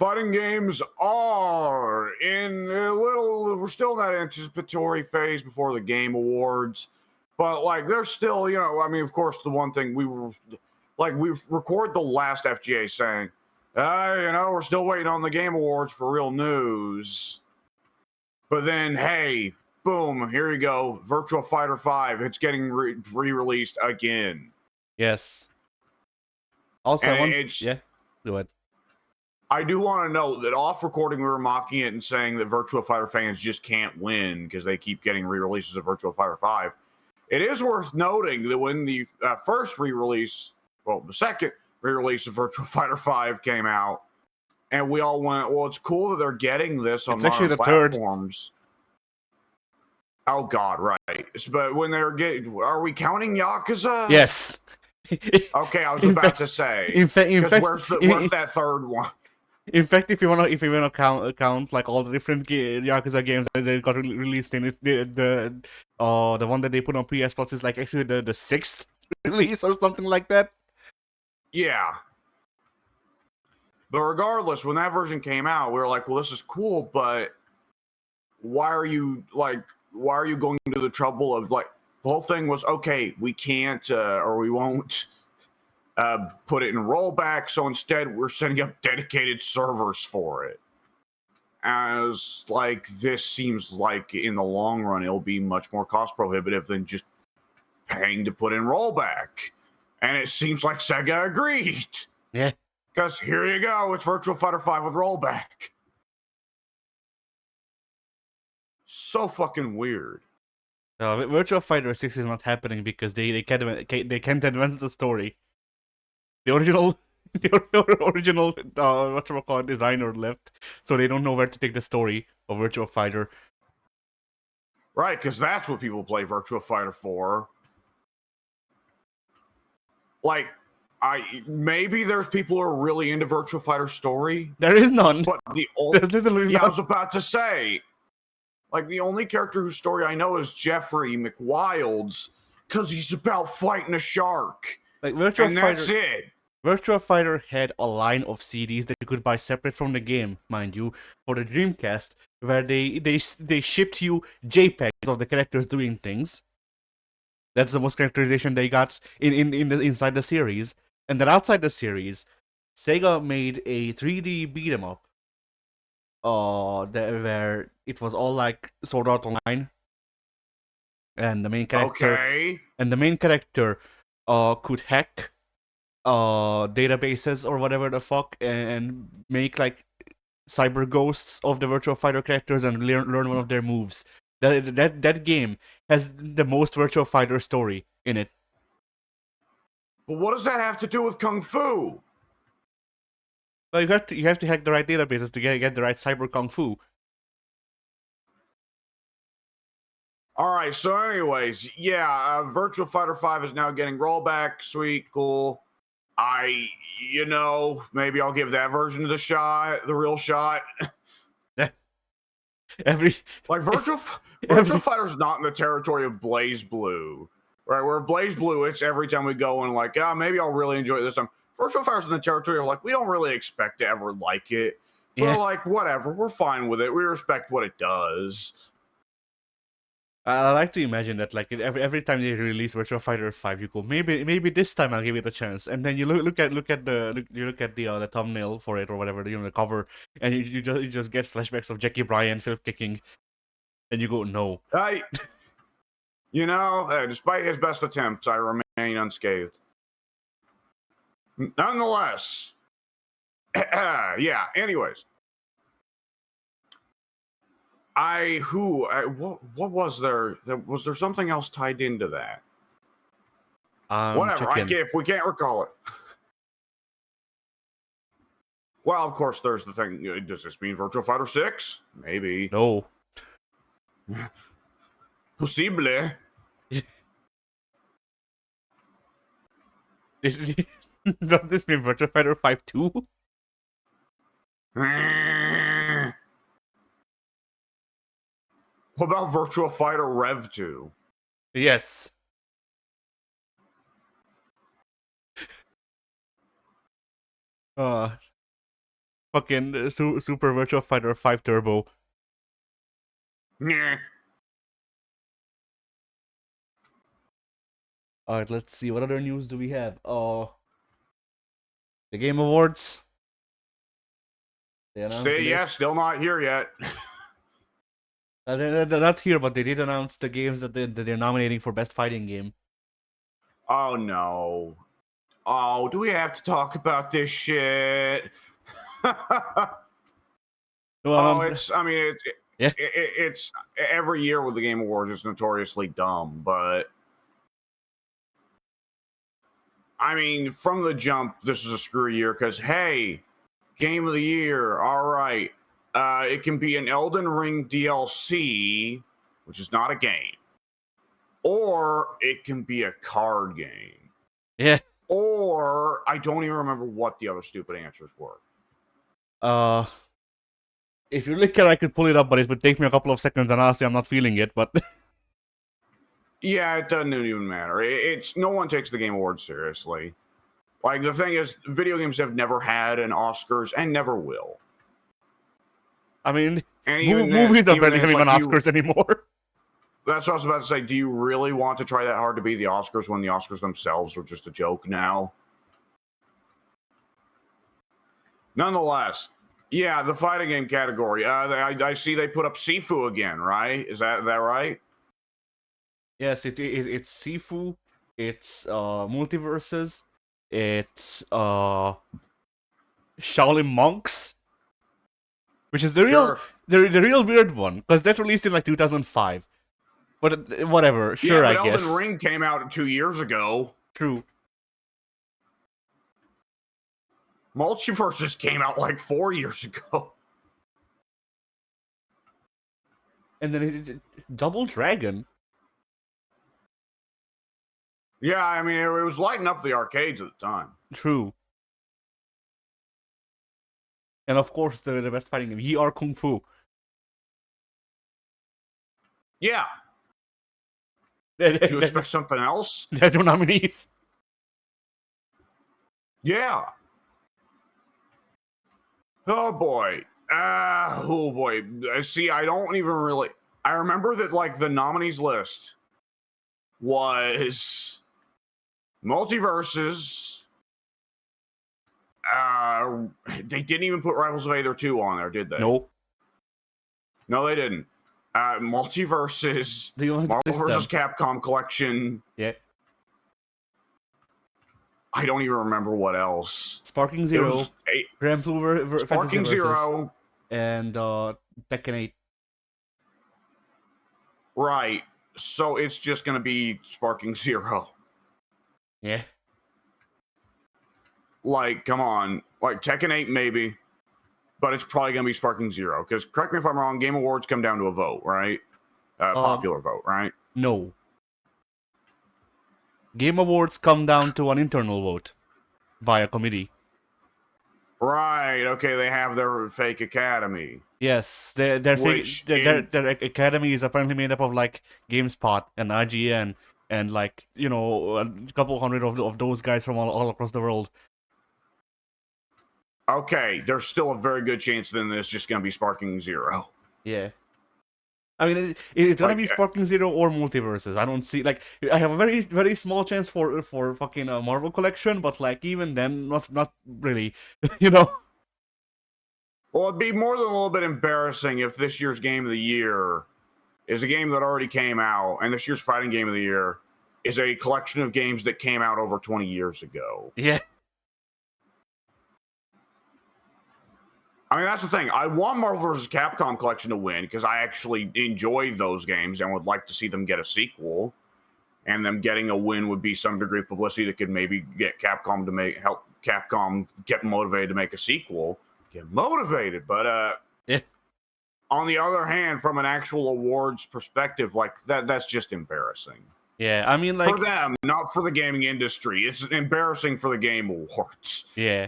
fighting games are in a little. We're still in that anticipatory phase before the Game Awards, but like, there's still, I mean, of course, the one thing we record the last FGA saying, we're still waiting on the Game Awards for real news. But then, hey, boom, here you go, Virtua Fighter 5. It's getting re-released again. Yes. Also, yeah, go ahead. I do want to note that off recording we were mocking it and saying that Virtua Fighter fans just can't win because they keep getting re-releases of Virtua Fighter 5. It is worth noting that when the first re-release, the second re-release of Virtua Fighter 5 came out, and we all went, well, it's cool that they're getting this on modern platforms. Third. Oh, God, right. But when they're are we counting Yakuza? Yes. Okay, I was about to say. In fact, where's that third one? In fact, if you wanna count like all the different Yakuza games that they got released in it, the one that they put on PS Plus is like actually the sixth release or something like that. Yeah. But regardless, when that version came out, we were like, well, this is cool, but why are you going to the trouble of, like, the whole thing was, okay, we can't or we won't put it in rollback, so instead we're setting up dedicated servers for it. As like, this seems like in the long run it'll be much more cost prohibitive than just paying to put in rollback. And it seems like Sega agreed. Yeah. Because here you go, it's Virtua Fighter 5 with rollback. So fucking weird. Virtua Fighter 6 is not happening because they can't advance the story. The original designer left, so they don't know where to take the story of Virtua Fighter. Right, because that's what people play Virtua Fighter for. Like, maybe there's people who are really into Virtua Fighter story. There is none. But there's literally none. I was about to say, like, the only character whose story I know is Jeffrey McWilds, because he's about fighting a shark. Like, that's it. Virtua Fighter had a line of CDs that you could buy separate from the game, mind you, for the Dreamcast, where they shipped you JPEGs of the characters doing things. That's the most characterization they got inside the series. And then outside the series, Sega made a 3D beat 'em up. Where it was all like Sword Art Online, and the main character, could hack databases or whatever the fuck and make like cyber ghosts of the Virtua Fighter characters and learn one of their moves. That game has the most Virtua Fighter story in it. But what does that have to do with Kung Fu? Well, you have to hack the right databases to get the right cyber Kung Fu. Alright, so anyways, yeah, Virtua Fighter 5 is now getting rollback. Sweet, cool. Maybe I'll give that version the real shot. Virtua Fighter's not in the territory of Blaze Blue, right? Where Blaze Blue, it's every time we go and like, maybe I'll really enjoy it this time. Virtua Fighter's in the territory of like, we don't really expect to ever like it, but like, whatever, we're fine with it. We respect what it does. I like to imagine that, like, every time they release Virtua Fighter 5, you go, maybe this time I'll give it a chance, and then you look at the thumbnail for it or whatever, the cover, and you just get flashbacks of Jackie Bryan flip kicking, and you go, no. Despite his best attempts, I remain unscathed. Nonetheless, yeah. Anyways. What was there? Was there something else tied into that? Whatever. If we can't recall it. Well, of course, there's the thing. Does this mean Virtua Fighter 6? Maybe. No. Possible. Does this mean Virtua Fighter 5 too? What about Virtua Fighter Rev 2? Yes. fucking Super Virtua Fighter 5 Turbo. Nah. All right, let's see. What other news do we have? The Game Awards. They announced the list. Still not here yet. They're not here, but they did announce the games that they're nominating for Best Fighting Game. Oh no. Oh, do we have to talk about this shit? Well, it's every year with the Game Awards, it's notoriously dumb, but I mean, from the jump, this is a screw year because hey, Game of the Year, all right. It can be an Elden Ring DLC, which is not a game, or it can be a card game. Yeah. Or I don't even remember what the other stupid answers were. If you look at it, I could pull it up, but it would take me a couple of seconds, and honestly, I'm not feeling it. But yeah, it doesn't even matter. It's no one takes the Game Awards seriously. Like the thing is, video games have never had an Oscars and never will. I mean, and movies are barely having an Oscars anymore. That's what I was about to say. Do you really want to try that hard to be the Oscars when the Oscars themselves are just a joke now? Nonetheless, yeah, the fighting game category. I see they put up Sifu again, right? Is that right? Yes, it's Sifu. It's Multiverses. It's Shaolin Monks, which is the real weird one because that released in like 2005. But whatever, sure, yeah, but I guess. Elden Ring came out 2 years ago. True. Multiverses came out like 4 years ago. And then Double Dragon. Yeah, I mean, it was lighting up the arcades at the time. True. And of course, the best fighting game, Yi Are Kung Fu. Yeah. Did you expect something else? That's your nominees. Yeah. Oh boy. Oh boy. See, I don't even really. I remember that like the nominees list was Multiverses. They didn't even put Rivals of Aether 2 on there, did they? Nope. No, they didn't. Multiverses, Marvel vs. Capcom Collection. Yeah. I don't even remember what else. Sparking Zero, Grand Blue Sparking Zero, and Tekken 8. Right. So it's just going to be Sparking Zero. Yeah. Like, come on. Like, Tekken 8 maybe, but it's probably going to be Sparking Zero. Because, correct me if I'm wrong, Game Awards come down to a vote, right? Popular vote, right? No. Game Awards come down to an internal vote by a committee. Right. Okay, they have their fake academy. Yes, their academy is apparently made up of like GameSpot and IGN and like, you know, a couple hundred of those guys from all across the world. Okay, there's still a very good chance then that it's just going to be Sparking Zero. Yeah. I mean, it's gonna be Sparking Zero or Multiverses. I don't see, like, I have a very, very small chance for fucking Marvel Collection, but like even then, not really, you know. Well, it'd be more than a little bit embarrassing if this year's Game of the Year is a game that already came out, and this year's Fighting Game of the Year is a collection of games that came out over 20 years ago. Yeah. I mean, that's the thing. I want Marvel vs. Capcom Collection to win because I actually enjoy those games and would like to see them get a sequel. And them getting a win would be some degree of publicity that could maybe get Capcom to help Capcom get motivated to make a sequel. Get motivated, but yeah. On the other hand, from an actual awards perspective, like that's just embarrassing. Yeah, I mean, like, for them, not for the gaming industry. It's embarrassing for the Game Awards. Yeah.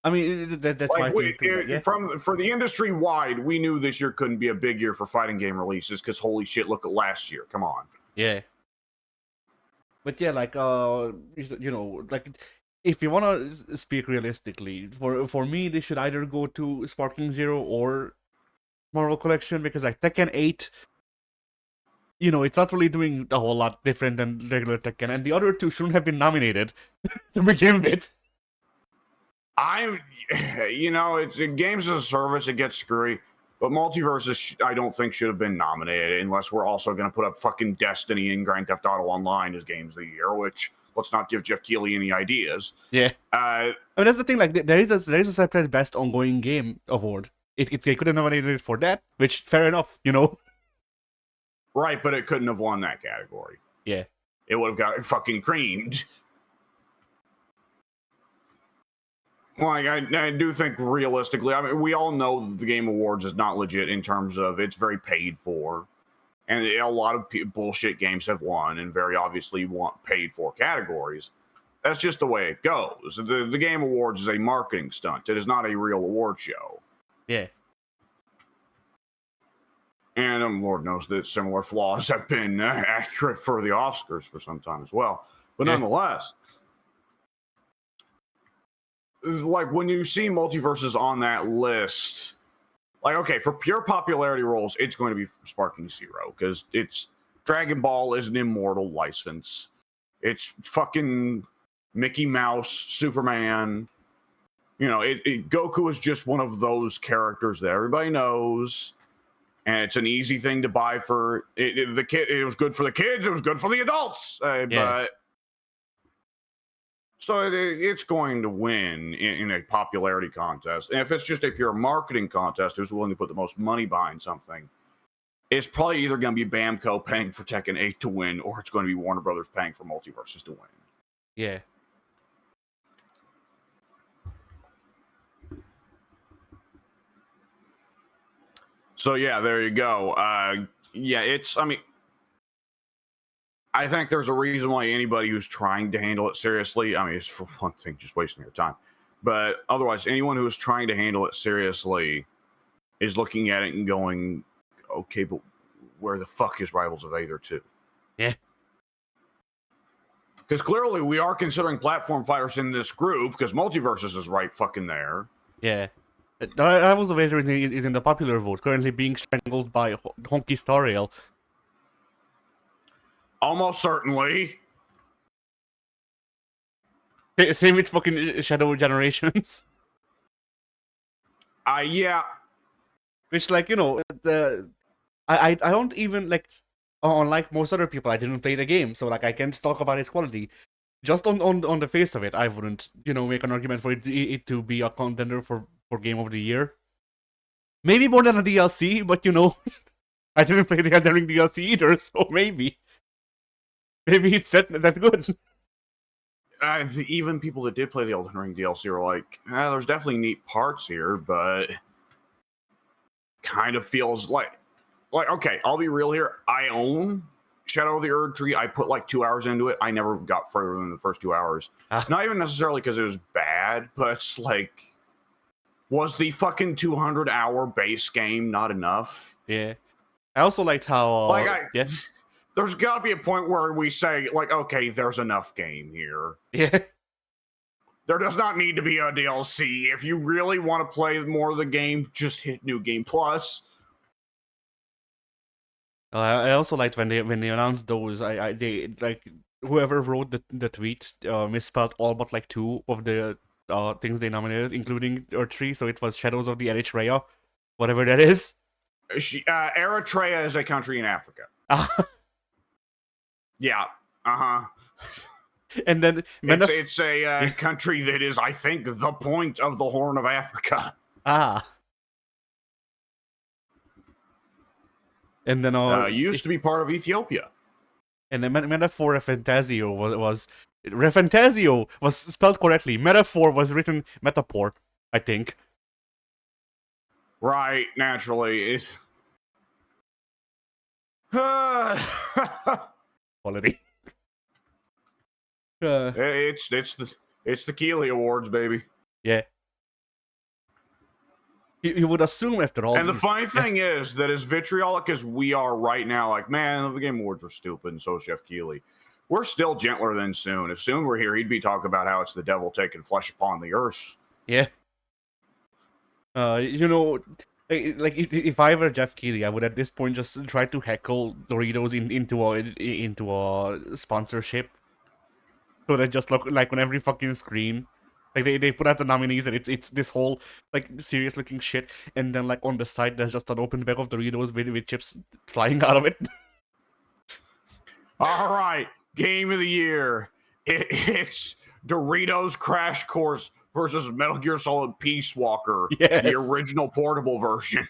I mean, that's like my thing. Yeah. For the industry wide, we knew this year couldn't be a big year for fighting game releases because holy shit, look at last year. Come on. Yeah. But yeah, like you know, like if you want to speak realistically, for me, they should either go to Sparking Zero or Marvel Collection, because like Tekken 8, it's not really doing a whole lot different than regular Tekken, and the other two shouldn't have been nominated to begin with. It's games as a service, it gets screwy. But Multiverses, I don't think should have been nominated unless we're also going to put up fucking Destiny and Grand Theft Auto Online as games of the year. Which, let's not give Jeff Keighley any ideas. Yeah. I mean, that's the thing. Like, there is a separate Best Ongoing Game award. They could have nominated it for that, which fair enough, Right, but it couldn't have won that category. Yeah. It would have got fucking creamed. Like, I do think realistically, I mean, we all know that the Game Awards is not legit in terms of it's very paid for. And a lot of bullshit games have won and very obviously want paid for categories. That's just the way it goes. The Game Awards is a marketing stunt. It is not a real award show. Yeah. And Lord knows that similar flaws have been accurate for the Oscars for some time as well. But nonetheless, like when you see Multiverses on that list, like, okay, for pure popularity roles, it's going to be Sparking Zero because it's Dragon Ball is an immortal license. It's fucking Mickey Mouse, Superman. Goku is just one of those characters that everybody knows. And it's an easy thing to buy for the kid. It was good for the kids. It was good for the adults. But so it's going to win in a popularity contest. And if it's just a pure marketing contest, who's willing to put the most money behind something, it's probably either going to be Bamco paying for Tekken 8 to win, or it's going to be Warner Brothers paying for Multiverses to win. Yeah. So, yeah, there you go. I think there's a reason why anybody who's trying to handle it seriously, I mean, it's for one thing, just wasting your time. But otherwise, anyone who is trying to handle it seriously is looking at it and going, okay, but where the fuck is Rivals of Aether 2? Yeah. Because clearly we are considering platform fighters in this group, because Multiverses is right fucking there. Yeah. Rivals of Aether is in the popular vote, currently being strangled by Honky Star Rail. Almost certainly. Same with fucking Shadow Generations. Yeah. Which, like, I don't even, like, unlike most other people, I didn't play the game, so, like, I can't talk about its quality. Just on the face of it, I wouldn't, make an argument for it to be a contender for Game of the Year. Maybe more than a DLC, but, I didn't play the Elden Ring DLC either, so maybe. Maybe it's that good. Even people that did play the Elden Ring DLC are like, there's definitely neat parts here, but kind of feels like, okay, I'll be real here. I own Shadow of the Erd Tree. I put like 2 hours into it. I never got further than the first 2 hours. Not even necessarily because it was bad, but it's like, was the fucking 200-hour base game not enough? Yeah. I also liked how... There's got to be a point where we say, like, okay, there's enough game here. Yeah. There does not need to be a DLC. If you really want to play more of the game, just hit New Game Plus. I also liked when they announced those. They like whoever wrote the tweet misspelled all but like two of the things they nominated, including Eritrea. So it was Shadows of the Eritrea, whatever that is. Eritrea is a country in Africa. Yeah. And then it's a country that is, I think, the point of the Horn of Africa. And then used to be part of Ethiopia. And then Metaphor Refantasio was Refantasio was spelled correctly. Metaphor was written Metaphor, I think. Right, naturally. Quality. It's the Keighley Awards, baby. Yeah. You would assume after all. And the funny thing is that as vitriolic as we are right now, like, man, the Game Awards are stupid, and so is Jeff Keighley. we're still gentler than Soon. If Soon were here, he'd be talking about how it's the devil taking flesh upon the earth. Yeah. You know, like if I were Jeff Keighley, I would at this point just try to heckle Doritos into a sponsorship, so they just look like on every fucking screen. Like they put out the nominees and it's this whole like serious looking shit, and then like on the side there's just an open bag of Doritos with chips flying out of it. All right, game of the year. It's Doritos Crash Course versus Metal Gear Solid Peace Walker, Yes. the original portable version.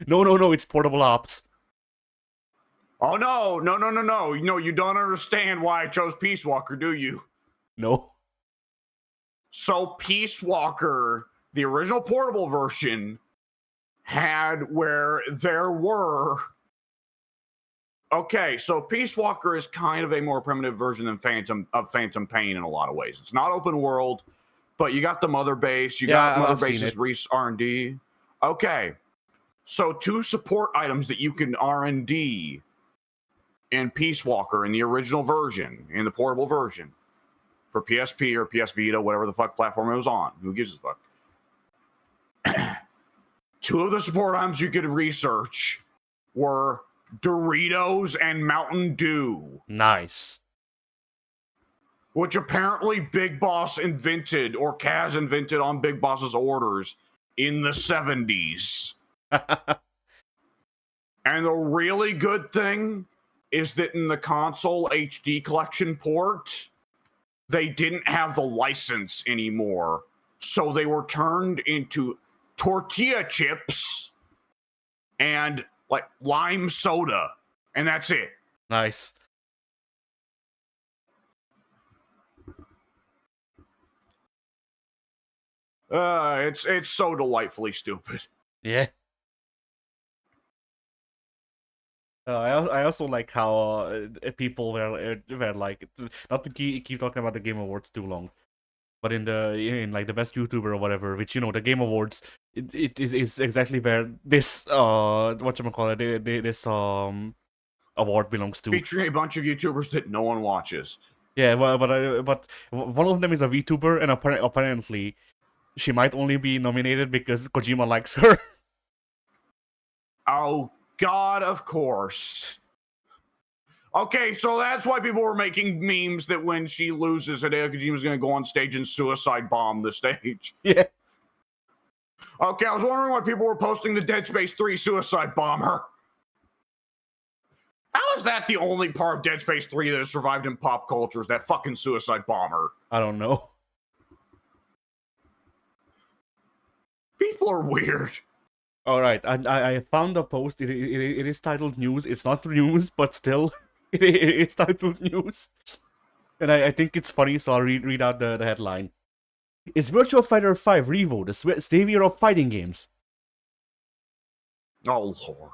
No, it's portable ops. Oh no. No, you don't understand why I chose Peace Walker, do you? No. So Peace Walker, the original portable version, had where there were. Okay, so Peace Walker is kind of a more primitive version than Phantom Pain in a lot of ways. It's not open world, but you got the mother base. You got mother base's R&D. Okay, so 2 support items that you can R&D in Peace Walker in the original version, in the portable version, for PSP or PS Vita, whatever the fuck platform it was on. Who gives a fuck? 2 of the support items you could research were Doritos and Mountain Dew. Nice. Which apparently Big Boss invented, or Kaz invented on Big Boss's orders in the 70s. And the really good thing is that in the console HD collection port, they didn't have the license anymore. So they were turned into tortilla chips and like lime soda, and that's it. Nice. It's so delightfully stupid. Yeah. I also like how people were like, not to keep talking about the Game Awards too long, but in like the best YouTuber or whatever, which, you know, the Game Awards, it is exactly where this whatchamacallit, this award belongs to. Featuring a bunch of YouTubers that no one watches. Yeah, but one of them is a VTuber, and apparently she might only be nominated because Kojima likes her. Oh God, of course. Okay, so that's why people were making memes that when she loses, Hideo Kojima's going to go on stage and suicide bomb the stage. Yeah. Okay, I was wondering why people were posting the Dead Space 3 suicide bomber. How is that the only part of Dead Space 3 that has survived in pop culture, is that fucking suicide bomber? I don't know. People are weird. All right, I found a post. It is titled news. It's not news, but still, it is titled news. And I think it's funny, so I'll read out the headline. Is Virtua Fighter 5 Revo the savior of fighting games? Oh Lord.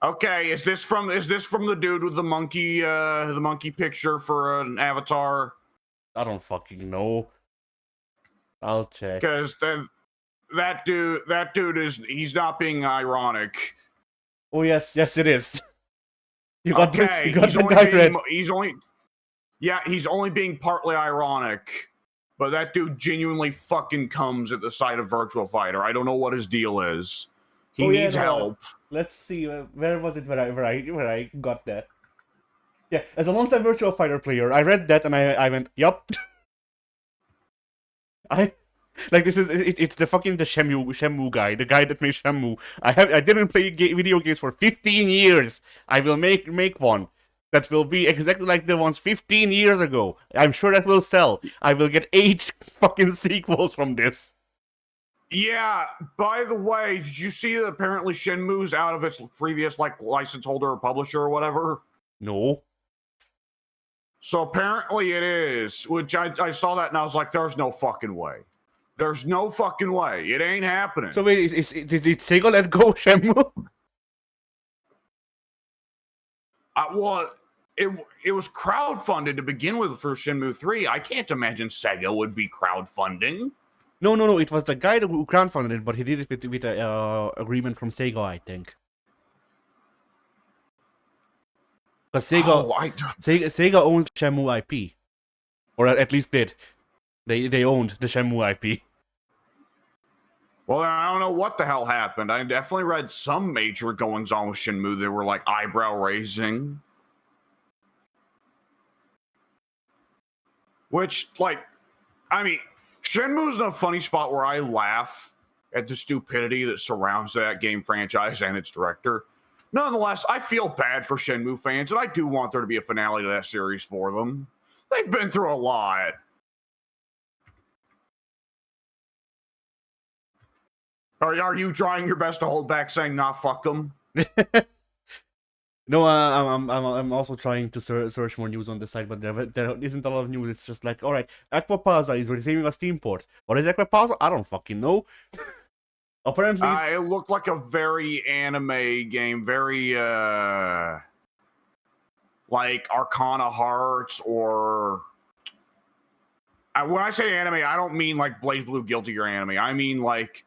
Okay, is this from the dude with the monkey picture for an avatar? I don't fucking know. I'll check. Because that dude he's not being ironic. Oh yes, it is. He's only being partly ironic, but that dude genuinely fucking comes at the sight of Virtua Fighter. I don't know what his deal is. He needs help. Let's see, where was it where I got that? Yeah, as a long-time Virtua Fighter player, I read that and I went, yup. It's the Shenmue guy, the guy that made Shenmue. I didn't play video games for 15 years. I will make one that will be exactly like the ones 15 years ago. I'm sure that will sell. I will get 8 fucking sequels from this. Yeah, by the way, did you see that apparently Shenmue's out of its previous license holder or publisher or whatever? No. So apparently it is, which I saw that and I was like, there's no fucking way. There's no fucking way. It ain't happening. So wait, did Sega let go Shenmue? It was crowdfunded to begin with for Shenmue 3. I can't imagine Sega would be crowdfunding. No. It was the guy who crowdfunded it, but he did it with an agreement from Sega, I think. Because Oh, Sega owns the Shenmue IP, or at least did. They owned the Shenmue IP. well, I don't know what the hell happened. I definitely read some major goings on with Shenmue that were like eyebrow raising. Which, like, I mean, Shenmue's in a funny spot where I laugh at the stupidity that surrounds that game franchise and its director. Nonetheless, I feel bad for Shenmue fans, and I do want there to be a finale to that series for them. They've been through a lot. Are you trying your best to hold back saying, nah, fuck them? No, I'm also trying to search more news on the site, but there isn't a lot of news. It's just like, all right, Aquapaza is receiving a Steam port. What is Aquapaza? I don't fucking know. Apparently, it looked like a very anime game, very like Arcana Hearts or. When I say anime, I don't mean like Blaze Blue Guilty Gear anime. I mean like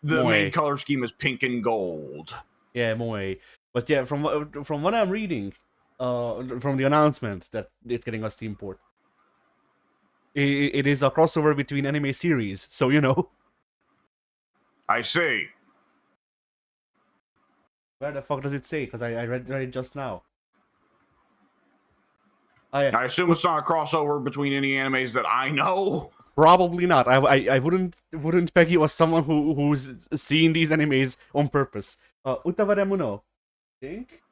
the main color scheme is pink and gold. Yeah, Moe. But yeah, from what I'm reading, from the announcement that it's getting a Steam port, it is a crossover between anime series. So you know. I see. Where the fuck does it say? Because I read it just now. I assume it's not a crossover between any animes that I know. Probably not. I wouldn't peg you as someone who's seen these animes on purpose. Utavare Muno. Think?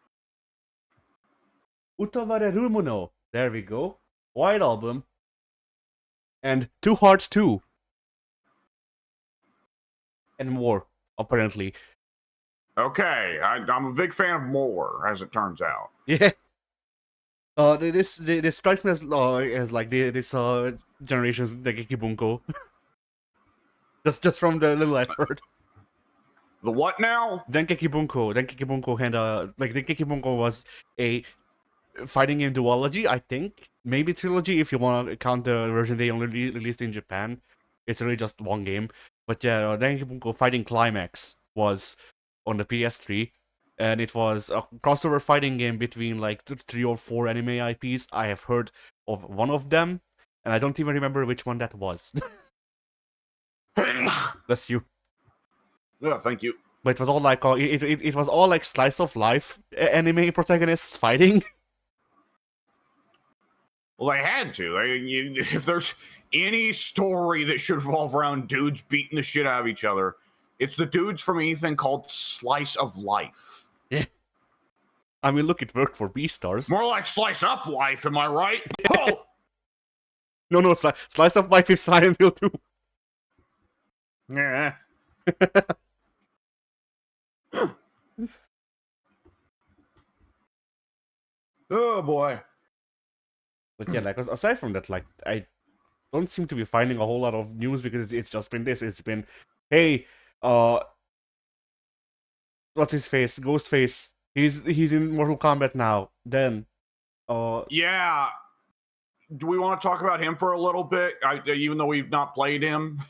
Utavare Rumuno. There we go. White Album. And Two Heart 2. And more, apparently. Okay, I'm a big fan of more, as it turns out. Yeah. This strikes me as like this generation's Dengeki Bunko. just from the little I've heard. The what now? Dengeki Bunko had like Dengeki Bunko was a fighting game duology, I think. Maybe trilogy if you want to count the version they only released in Japan. It's really just one game. But yeah, Dengeki Bunko Fighting Climax was on the PS3. And it was a crossover fighting game between like 3 or 4 anime IPs. I have heard of one of them, and I don't even remember which one that was. Bless you. Yeah, thank you. But it was all like it was all like slice of life anime protagonists fighting. Well, they had to. If there's any story that should revolve around dudes beating the shit out of each other, it's the dudes from anything called Slice of Life. Yeah. I mean, look, it worked for Beastars. More like Slice Up Life, am I right? Oh! No, Slice of Life is Silent Hill 2. Yeah. Oh, boy. But yeah, like, aside from that, like, I don't seem to be finding a whole lot of news because it's just been this. It's been, hey, what's his face? Ghostface. He's in Mortal Kombat now. Then, yeah. Do we want to talk about him for a little bit? Even though we've not played him.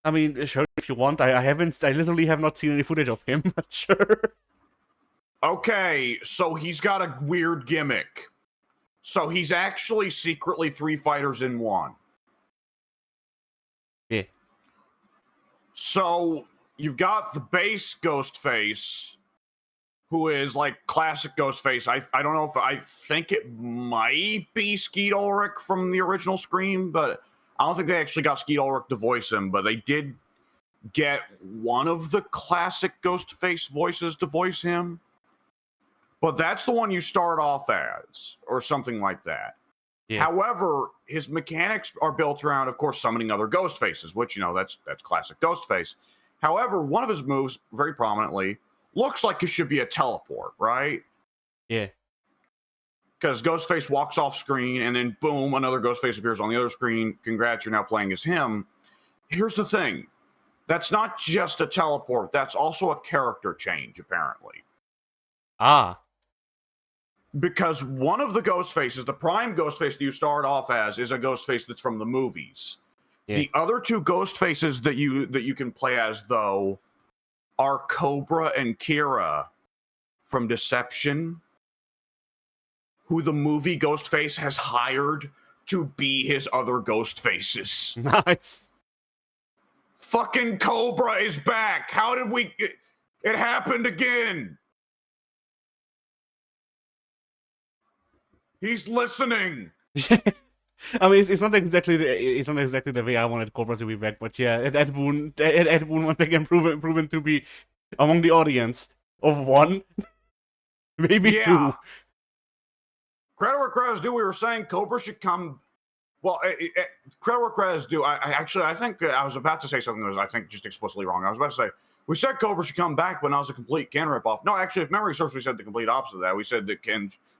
I mean, sure, if you want. I literally have not seen any footage of him. But sure. Okay, so he's got a weird gimmick. So he's actually secretly 3 fighters in one. Yeah. So you've got the base Ghostface, who is like classic Ghostface. I don't know if I think it might be Skeet Ulrich from the original Scream, but I don't think they actually got Skeet Ulrich to voice him, but they did get one of the classic Ghostface voices to voice him. But that's the one you start off as, or something like that. Yeah. However, his mechanics are built around, of course, summoning other Ghostfaces, which, you know, that's classic Ghostface. However, one of his moves, very prominently, looks like it should be a teleport, right? Yeah. Because Ghostface walks off screen, and then boom, another Ghostface appears on the other screen. Congrats, you're now playing as him. Here's the thing. That's not just a teleport. That's also a character change, apparently. Ah. Because one of the Ghostfaces, the prime Ghostface that you start off as, is a Ghostface that's from the movies. Yeah. The other 2 Ghostfaces that you can play as, though, are Cobra and Kira from Deception. who the movie Ghostface has hired to be his other ghost faces. Nice. Fucking Cobra is back. How did we... It happened again. He's listening. I mean, it's not exactly the way I wanted Cobra to be back, but yeah, Ed Boon once again proven to be among the audience of one, maybe two. Credit where credit is due. We were saying Cobra should come. Well, credit where credit is due. I think I was about to say something that was, I think, just explicitly wrong. I was about to say we said Cobra should come back, but now it's a complete Ken ripoff. No, actually, if memory serves, we said the complete opposite of that. We said that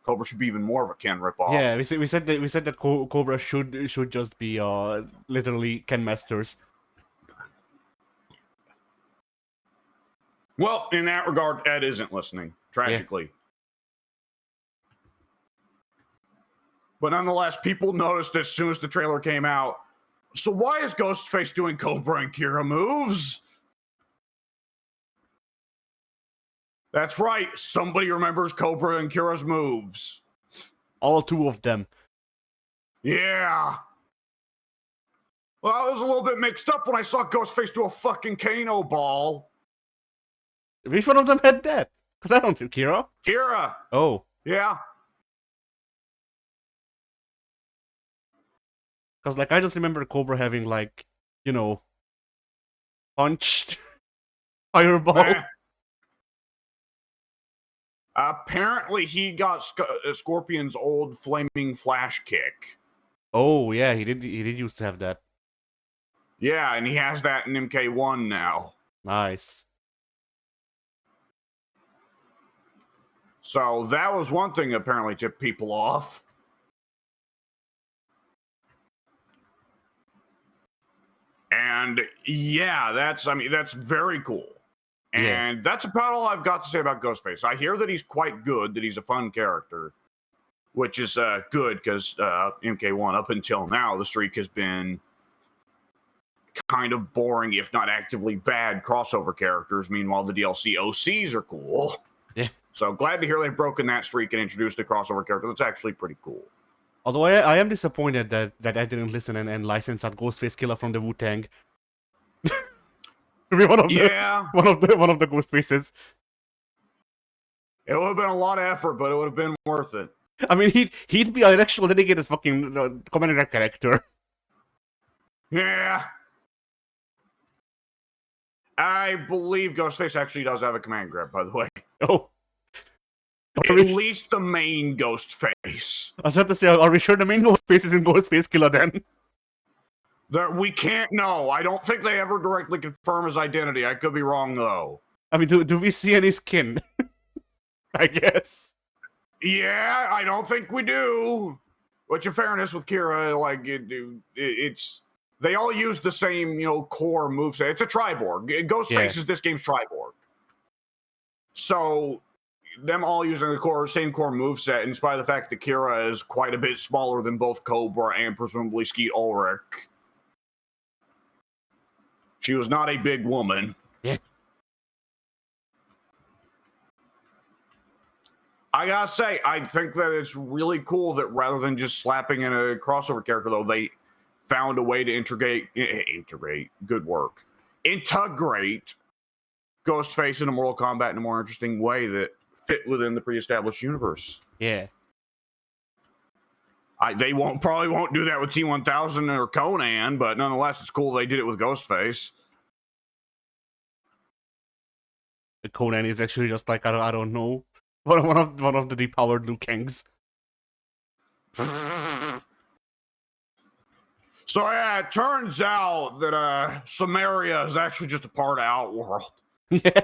Cobra should be even more of a Ken ripoff. Yeah, we said that Cobra should just be literally Ken Masters. Well, in that regard, Ed isn't listening, tragically. Yeah. But nonetheless, people noticed as soon as the trailer came out. So why is Ghostface doing Cobra and Kira moves? That's right. Somebody remembers Cobra and Kira's moves. All two of them. Yeah. Well, I was a little bit mixed up when I saw Ghostface do a fucking Kano ball. Which one of them had that? Because I don't think Kira. Kira. Oh. Yeah. Because, like, I just remember Cobra having, like, you know, punched fireball. Apparently, he got Scorpion's old flaming flash kick. Oh, yeah, he did used to have that. Yeah, and he has that in MK1 now. Nice. So that was one thing that apparently tipped people off. And yeah, that's very cool. And that's about all I've got to say about Ghostface. I hear that he's quite good, that he's a fun character, which is good because MK1 up until now, the streak has been kind of boring, if not actively bad crossover characters. Meanwhile, the DLC OCs are cool. Yeah. So glad to hear they've broken that streak and introduced a crossover character that's actually pretty cool. Although I am disappointed that I didn't listen and license that Ghostface killer from the Wu-Tang. To be one of the Ghostfaces. It would have been a lot of effort, but it would have been worth it. I mean, he'd be an actual dedicated fucking commander character. Yeah. I believe Ghostface actually does have a command grab, by the way. Oh. At least the main Ghostface. I was about to say, are we sure the main Ghostface is in Ghostface Killer then? We can't know. I don't think they ever directly confirm his identity. I could be wrong, though. I mean, do we see any skin? I guess. Yeah, I don't think we do. Which, in fairness, with Kira, like, it's... They all use the same, core moveset. It's a Triborg. Ghostface is this game's Triborg. So, them all using the same core moveset, in spite of the fact that Kira is quite a bit smaller than both Cobra and presumably Skeet Ulrich. She was not a big woman. Yeah. I gotta say, I think that it's really cool that rather than just slapping in a crossover character, though, they found a way to integrate Ghostface into Mortal Kombat in a more interesting way that fit within the pre-established universe. Yeah. They probably won't do that with T-1000 or Conan, but nonetheless, it's cool they did it with Ghostface. Conan is actually just like, I don't know, one of the depowered Liu Kangs. So yeah, it turns out that Samaria is actually just a part of Outworld. Yeah.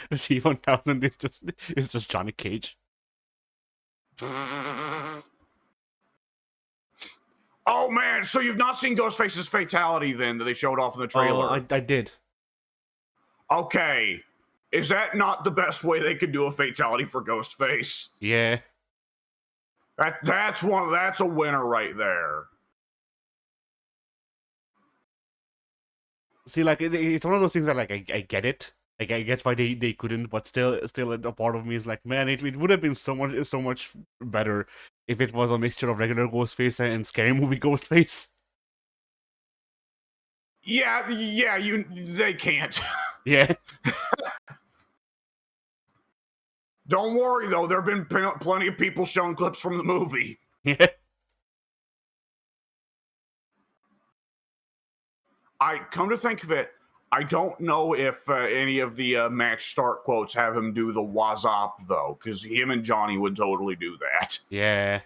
The T-1000 is just Johnny Cage. Oh man, so you've not seen Ghostface's fatality then that they showed off in the trailer? Oh, I did. Okay. Is that not the best way they could do a fatality for Ghostface? Yeah. That's a winner right there. See, like, it's one of those things where, like, I get it. Like I get why they couldn't, but still a part of me is like, man, it would have been so much better if it was a mixture of regular Ghostface and scary movie Ghostface. Yeah, they can't. Yeah. Don't worry though, there have been plenty of people showing clips from the movie. Yeah. I come to think of it, I don't know if any of the match start quotes have him do the "what's up" though, because him and Johnny would totally do that. Yeah.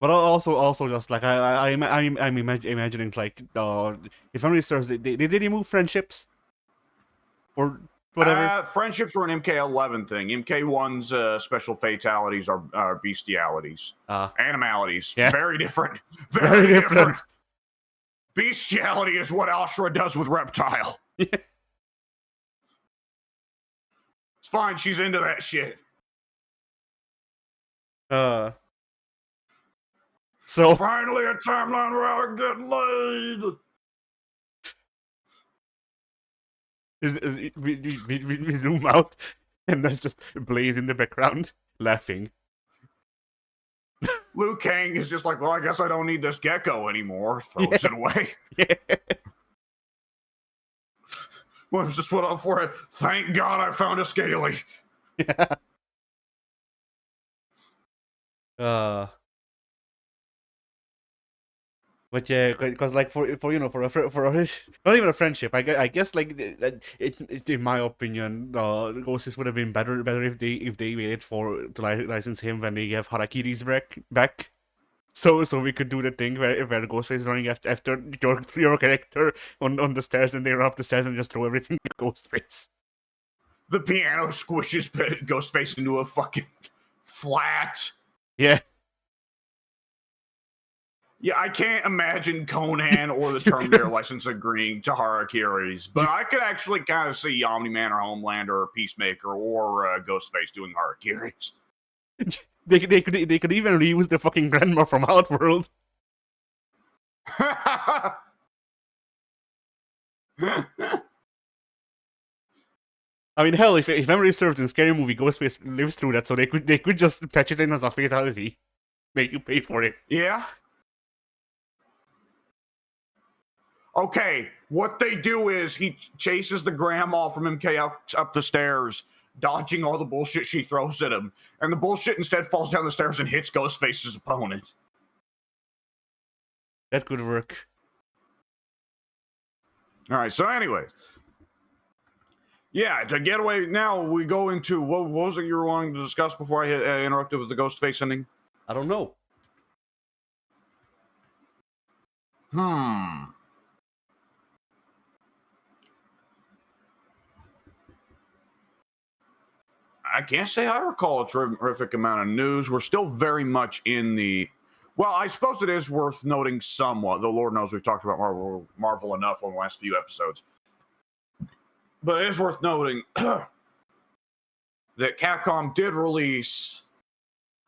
But also just like I'm imagining like if memory serves, did they remove friendships or whatever? Friendships were an MK11 thing. MK1's special fatalities are bestialities, animalities. Yeah. Very different. Very Very different. different. Bestiality is what Ashura does with Reptile. Yeah. It's fine. She's into that shit. So Finally, a timeline where I get laid. we zoom out, and there's just Blaze in the background laughing. Liu Kang is just like, well, I guess I don't need this gecko anymore. Throws it away. Yeah. Well, just went up for it. Thank God I found a scaly. Yeah. But yeah, because like for not even a friendship, I guess like in my opinion, Ghostface would have been better if they waited to license him when they have Harakiri's back. So we could do the thing where Ghostface is running after your character on the stairs, and they run up the stairs and just throw everything at Ghostface. The piano squishes Ghostface into a fucking flat. Yeah. Yeah, I can't imagine Conan or the Terminator license agreeing to Harakiri's, but I could actually kind of see Omni-Man or Homelander or Peacemaker or Ghostface doing Harakiri's. They could even reuse the fucking grandma from Outworld. I mean, hell, if memory serves, in Scary Movie, Ghostface lives through that, so they could just patch it in as a fatality, make you pay for it. Yeah. Okay, what they do is he chases the grandma from MK up the stairs, dodging all the bullshit she throws at him, and the bullshit instead falls down the stairs and hits Ghostface's opponent. That could work. All right, so anyways. Yeah, to get away, now we go into, what was it you were wanting to discuss before I interrupted with the Ghostface ending? I don't know. I can't say I recall a terrific amount of news. We're still very much in the... Well, I suppose it is worth noting somewhat, though Lord knows we've talked about Marvel enough on the last few episodes. But it is worth noting that Capcom did release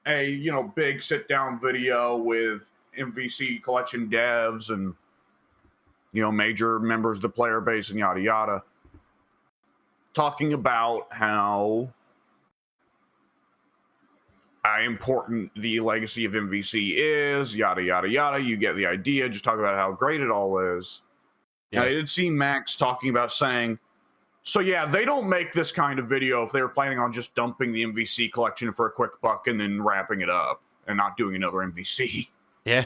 a, big sit-down video with MVC collection devs and, major members of the player base and yada yada, talking about how important the legacy of MVC is, yada yada yada. You get the idea. Just talk about how great it all is. Yeah. And I did see Max talking about saying, so yeah, they don't make this kind of video if they were planning on just dumping the MVC collection for a quick buck and then wrapping it up and not doing another MVC. Yeah.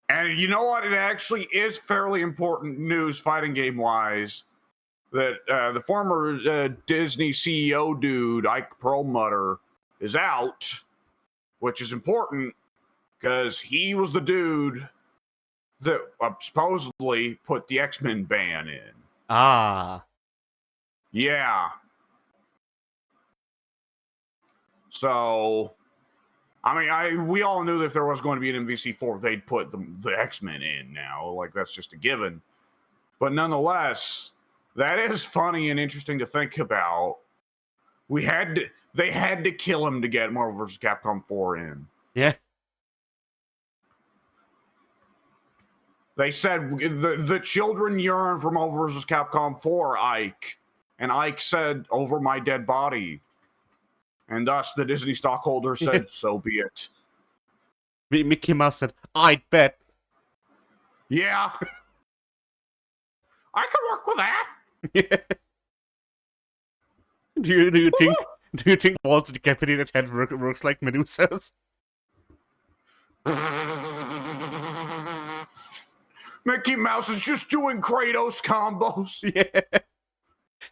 And you know what? It actually is fairly important news fighting game wise that the former Disney CEO dude, Ike Perlmutter, is out, which is important because he was the dude that supposedly put the X-Men ban in. Ah. Yeah. So, I mean, we all knew that if there was going to be an MVC4, they'd put the X-Men in now. Like, that's just a given. But nonetheless, that is funny and interesting to think about. They had to kill him to get Marvel vs. Capcom 4 in. Yeah. They said the children yearn for Marvel vs. Capcom 4, Ike. And Ike said, over my dead body. And thus the Disney stockholder said, so be it. Mickey Mouse said, "I bet." Yeah. I could work with that. Yeah. Do you think Walt's decapitated head works like Medusa's? Mickey Mouse is just doing Kratos combos. Yeah.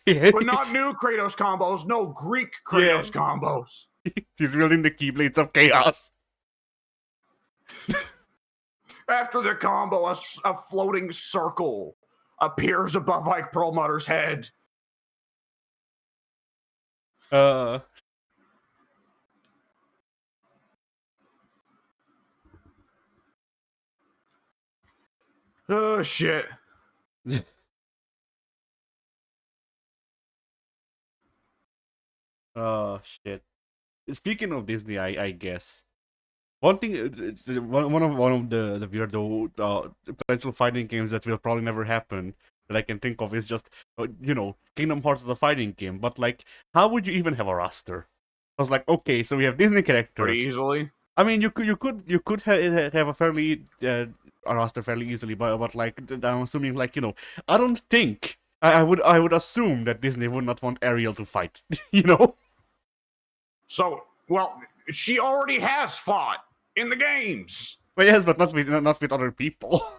Yeah. But not new Kratos combos, no Greek Kratos combos. He's wielding the Keyblades of Chaos. After the combo, a floating circle appears above Ike Perlmutter's head. Oh shit. Oh shit. Speaking of Disney, I guess one thing, one of the weirdo potential fighting games that will probably never happen that I can think of is just Kingdom Hearts is a fighting game, but like, how would you even have a roster? I was like, okay, so we have Disney characters. Pretty easily. I mean, you could have a fairly a roster fairly easily, but like, I'm assuming, like, I don't think I would assume that Disney would not want Ariel to fight, So, well, she already has fought in the games. But yes, but not with other people.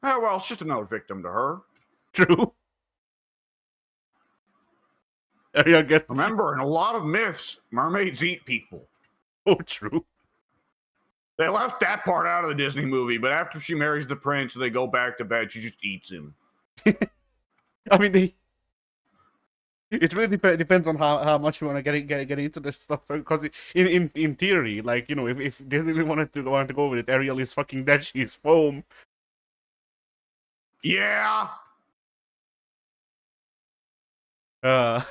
Oh, well, it's just another victim to her. True. Remember, in a lot of myths, mermaids eat people. Oh, true. They left that part out of the Disney movie, but after she marries the prince and they go back to bed, she just eats him. I mean, it really depends on how much you want to get into this stuff. Because in theory, like, if Disney really wanted to go with it, Ariel is fucking dead. She's foam. Yeah. I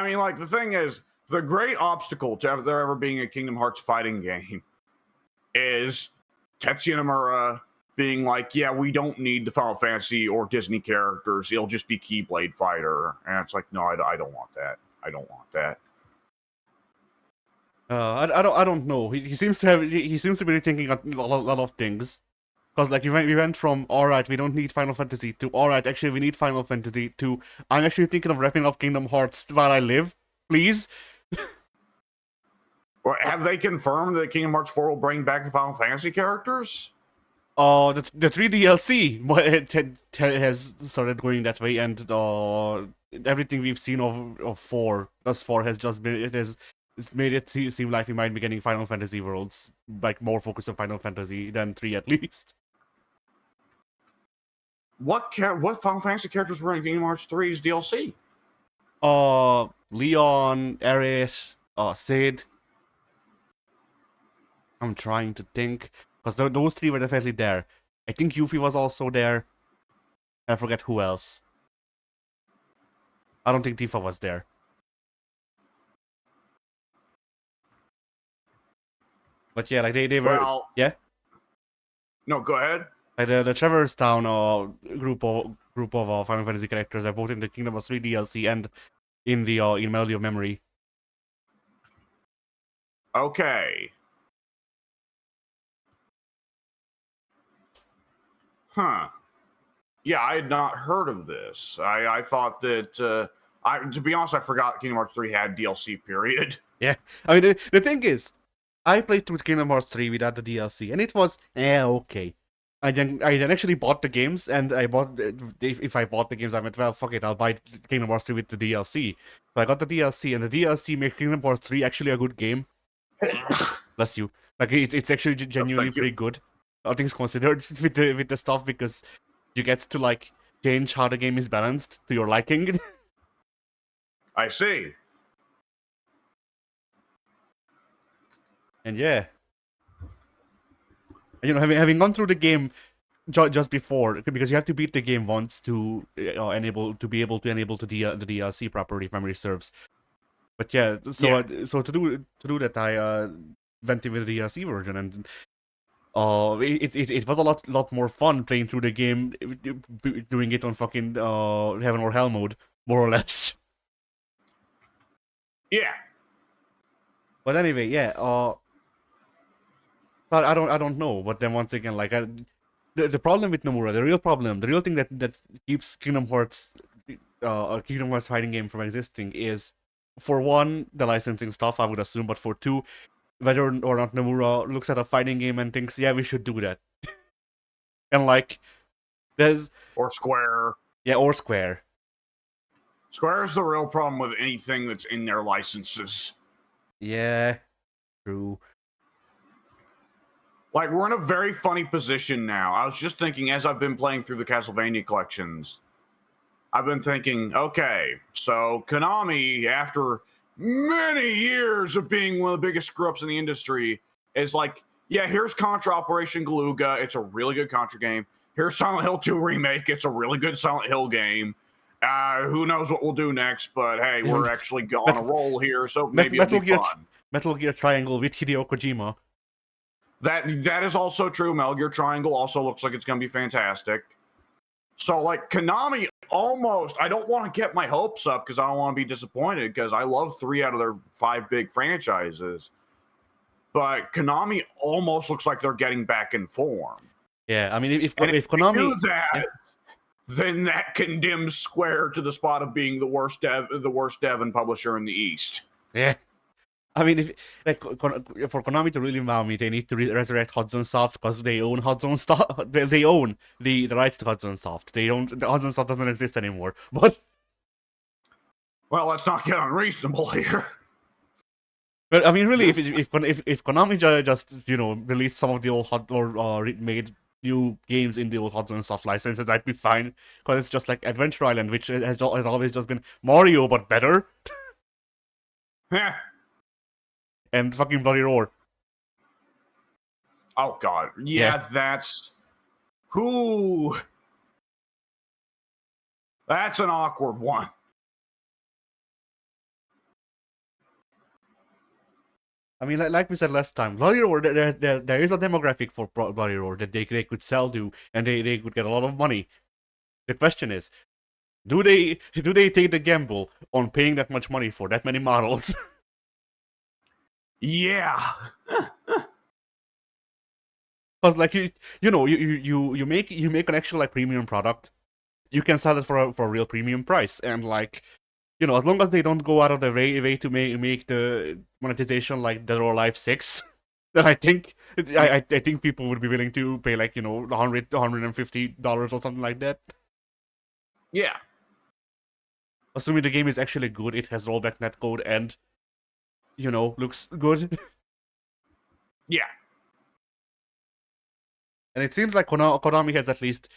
mean, like, the thing is, the great obstacle to there ever being a Kingdom Hearts fighting game is Tetsuya Nomura being like, yeah, we don't need the Final Fantasy or Disney characters. It'll just be Keyblade Fighter. And it's like, no, I don't want that. I don't want that. I don't know. He seems to be rethinking a lot of things. Because, like, we went from, alright, we don't need Final Fantasy, to, alright, actually, we need Final Fantasy, to, I'm actually thinking of wrapping up Kingdom Hearts while I live. Please? Well, have they confirmed that Kingdom Hearts 4 will bring back the Final Fantasy characters? The 3 DLC has started going that way, and everything we've seen of 4 thus far has just been, it's made it seem like we might be getting Final Fantasy worlds, like, more focused on Final Fantasy than 3 at least. What Final Fantasy characters were in Kingdom Hearts 3's DLC? Leon, Aerith, Sid. I'm trying to think, because those 3 were definitely there. I think Yuffie was also there. I forget who else. I don't think Tifa was there. But yeah, like they were. Well, yeah. No, go ahead. Like the Traverse Town group of Final Fantasy characters are both in the Kingdom Hearts 3 DLC and in the in Melody of Memory. Okay. Huh. Yeah, I had not heard of this. I thought that to be honest, I forgot Kingdom Hearts 3 had DLC. Period. Yeah, I mean the thing is, I played through Kingdom Hearts 3 without the DLC, and it was okay. I then actually bought the games, and I bought, if I bought the games, I went, well, fuck it, I'll buy Kingdom Hearts 3 with the DLC. So I got the DLC, and the DLC makes Kingdom Hearts 3 actually a good game. Bless you. Like, it's actually genuinely pretty good, all things considered, with the stuff, because you get to, like, change how the game is balanced to your liking. I see. And yeah. Having gone through the game just before, because you have to beat the game once to be able to enable the DLC properly, if memory serves. But yeah, so to do that, I went with the DLC version, and it was a lot more fun playing through the game, doing it on fucking heaven or hell mode, more or less. Yeah. But anyway, yeah. But I don't know. But then once again, like the problem with Nomura, the real thing that keeps Kingdom Hearts fighting game from existing is, for one, the licensing stuff, I would assume, but for two, whether or not Nomura looks at a fighting game and thinks, yeah, we should do that. And like, there's... Or Square. Yeah, or Square. Square's the real problem with anything that's in their licenses. Yeah, true. Like, we're in a very funny position now. I was just thinking, as I've been playing through the Castlevania collections, I've been thinking, okay, so Konami, after many years of being one of the biggest screw-ups in the industry, is like, yeah, here's Contra Operation Galuga. It's a really good Contra game. Here's Silent Hill 2 Remake. It's a really good Silent Hill game. Who knows what we'll do next, but hey, we're actually on a roll here, so maybe it'll be fun. Metal Gear Triangle with Hideo Kojima. That is also true. Metal Gear Triangle also looks like it's going to be fantastic. So, like, Konami almost... I don't want to get my hopes up because I don't want to be disappointed because I love 3 out of their 5 big franchises. But Konami almost looks like they're getting back in form. Yeah, I mean, if Konami... do that, then that condemns Square to the spot of being the worst dev and publisher in the East. Yeah. I mean, if for Konami to really wow me, they need to resurrect Hudson Soft because they own Hudson Soft. They own the rights to Hudson Soft. The Hudson Soft doesn't exist anymore. But well, let's not get unreasonable here. But I mean, really, if Konami just released some of the old made new games in the old Hudson Soft licenses, I'd be fine because it's just like Adventure Island, which has always just been Mario but better. Yeah. And fucking Bloody Roar. Oh god, yeah. That's an awkward one. I mean, like we said last time, Bloody Roar, there is a demographic for Bloody Roar that they could sell to, and they could get a lot of money. The question is, do they take the gamble on paying that much money for that many models? Yeah. Because like you make an actual like premium product, you can sell it for a real premium price, and like as long as they don't go out of their way to make the monetization like Dead or Alive 6, then I think people would be willing to pay like $150 or something like that. Yeah. Assuming the game is actually good, it has rollback netcode and looks good. Yeah. And it seems like Konami has at least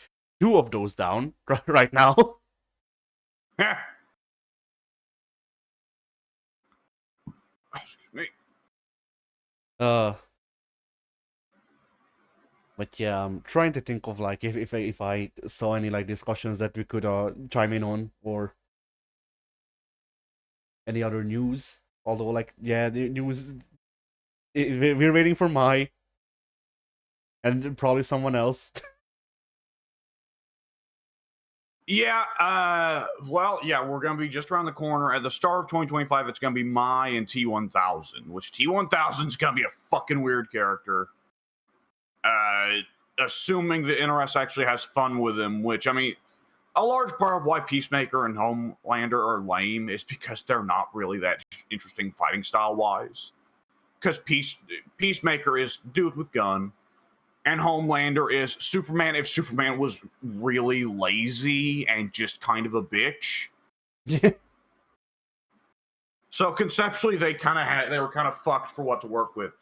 2 of those down right now. Yeah. Excuse me. But yeah, I'm trying to think of like if I saw any like discussions that we could chime in on, or any other news. Although like the news, we're waiting for Mai and probably someone else. Yeah, well, yeah, we're going to be just around the corner. At the start of 2025, it's going to be Mai and T-1000, which T-1000 is going to be a fucking weird character. Assuming the NRS actually has fun with him, which, I mean, a large part of why Peacemaker and Homelander are lame is because they're not really that interesting fighting style-wise. Because Peacemaker is dude with gun, and Homelander is Superman if Superman was really lazy and just kind of a bitch. So conceptually, they were kind of fucked for what to work with.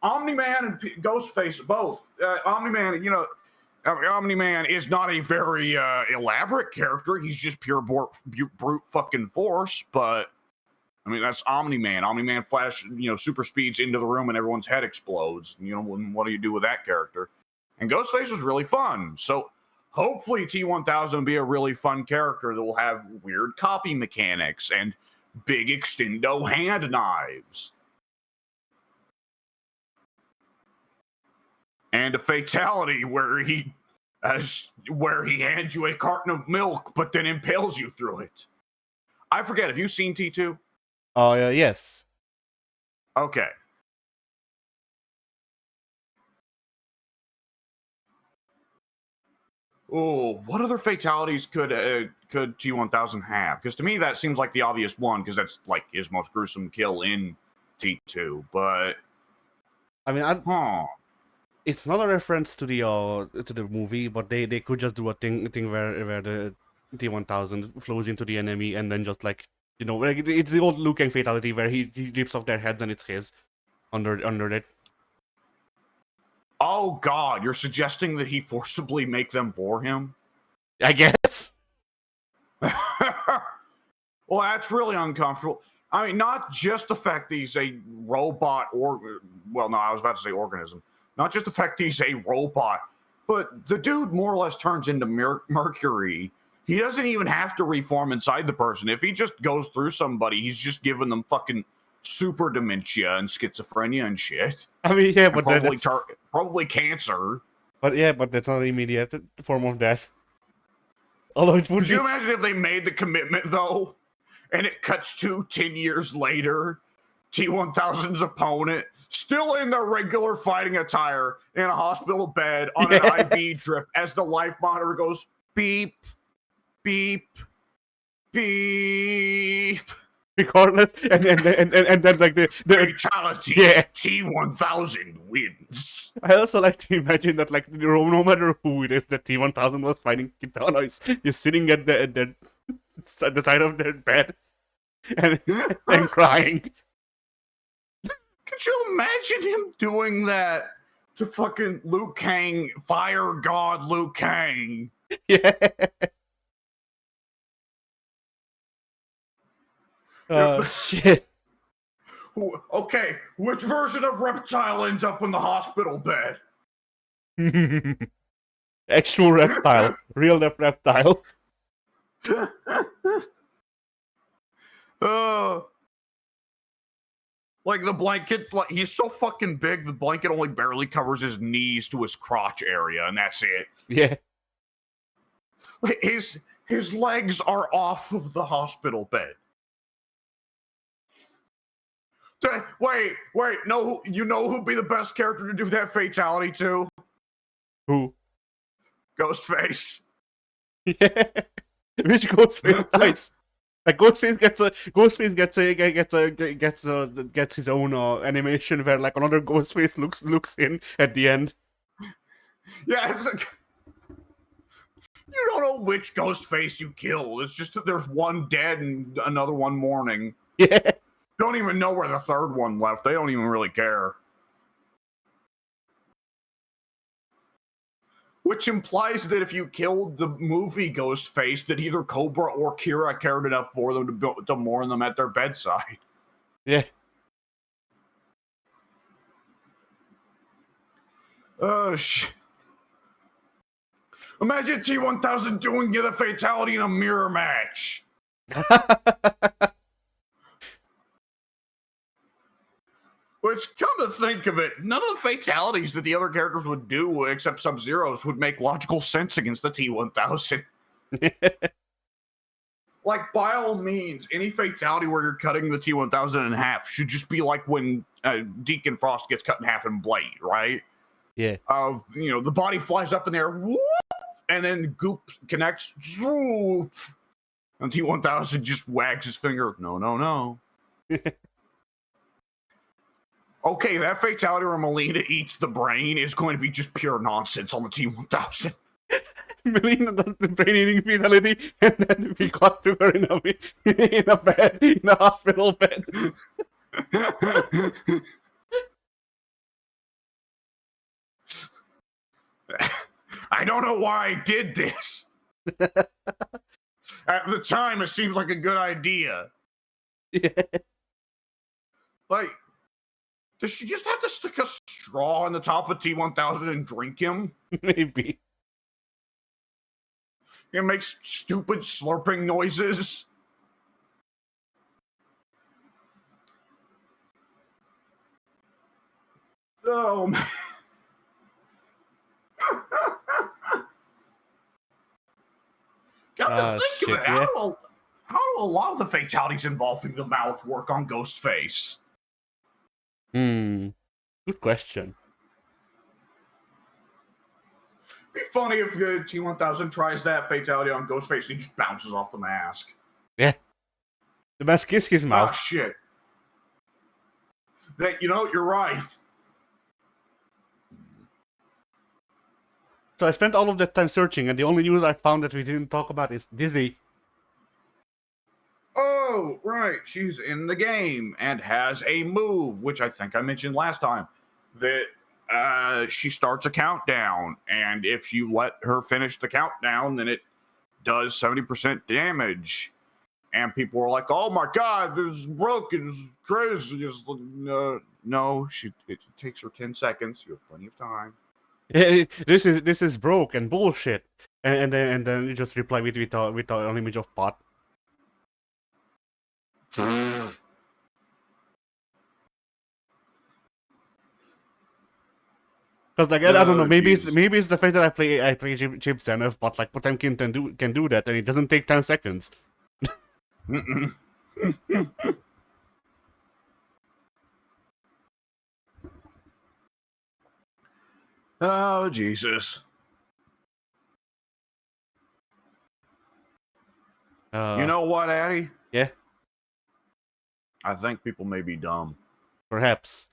Omni-Man and Ghostface both. Omni-Man is not a very elaborate character. He's just pure brute fucking force. But I mean, that's Omni-Man. Omni-Man flash, super speeds into the room and everyone's head explodes. What do you do with that character? And Ghostface was really fun. So hopefully T-1000 will be a really fun character that will have weird copy mechanics and big extendo hand knives. and a fatality where he hands you a carton of milk, but then impales you through it. I forget. Have you seen T2? Oh, yes. Okay. Oh, what other fatalities could T1000 have? Because to me that seems like the obvious one, because that's like his most gruesome kill in T2. But I mean, it's not a reference to the movie, but they could just do a thing where the T1000 flows into the enemy and then just like like it's the old Liu Kang fatality where he rips off their heads and it's his under it. Oh God, you're suggesting that he forcibly make them for him? I guess. Well, that's really uncomfortable. I mean, not just the fact that he's a robot well, no, I was about to say organism. Not just the fact that he's a robot, but the dude more or less turns into Mercury. He doesn't even have to reform inside the person. If he just goes through somebody, he's just giving them fucking super dementia and schizophrenia and shit. I mean, yeah, but probably cancer. But yeah, but that's not an immediate form of death. Although it would Could you imagine if they made the commitment though, and it cuts to 10 years later, T1000's opponent still in their regular fighting attire in a hospital bed on an IV drip as the life monitor goes beep, beep, beep. Regardless, and then like the fatality, T1000 wins. I also like to imagine that like no matter who it is that T1000 was fighting, Kitana is sitting at the side of their bed and crying. Could you imagine him doing that to fucking Liu Kang, Fire God Liu Kang? Yeah. Oh, shit. Okay, which version of Reptile ends up in the hospital bed? Actual reptile. Real reptile. Like the blanket, like he's so fucking big, the blanket only barely covers his knees to his crotch area, and that's it. Yeah. His legs are off of the hospital bed. Wait, no, you know who'd be the best character to do that fatality to? Who? Ghostface. Yeah. Which Ghostface dies? Like Ghostface gets his own animation where like another Ghostface looks in at the end. Yeah, it's like you don't know which Ghostface you kill. It's just that there's one dead and another one mourning. Yeah. Don't even know where the third one left. They don't even really care. Which implies that if you killed the movie Ghostface, that either Cobra or Kira cared enough for them to mourn them at their bedside. Yeah. Oh, shit. Imagine T1000 doing the fatality in a mirror match. Which, come to think of it, none of the fatalities that the other characters would do, except Sub-Zero's, would make logical sense against the T1000. Like, by all means, any fatality where you're cutting the T1000 in half should just be like when Deacon Frost gets cut in half in Blade, right? Yeah. The body flies up in there, whoop, and then Goop connects, whoop, and T1000 just wags his finger, no. Okay, that fatality where Melina eats the brain is going to be just pure nonsense on the T1000. Melina does the brain eating fatality, and then we got to her in a bed, in a hospital bed. I don't know why I did this. At the time, it seemed like a good idea. Yeah. Like, does she just have to stick a straw on the top of T1000 and drink him? Maybe. It makes stupid slurping noises. Oh, man. Come to think of it, Yeah. how do a lot of the fatalities involving the mouth work on Ghostface? Good question. Be funny if T-1000 tries that fatality on Ghostface and he just bounces off the mask. Yeah. The mask is his Oh, mouth. shit. You're right. So I spent all of that time searching, and the only news I found that we didn't talk about is Dizzy. Oh, right. She's in the game and has a move, which I think I mentioned last time, that she starts a countdown. And if you let her finish the countdown, then it does 70% damage. And people were like, oh my God, this is broken. This is crazy. No, it takes her 10 seconds. You have plenty of time. This is broke and bullshit. And then you just reply with an image of pot. Because like I don't know, maybe it's the fact that I play chips enough, but like Potemkin can do that, and it doesn't take 10 seconds. Oh Jesus! You know what, Addy? Yeah. I think people may be dumb. Perhaps.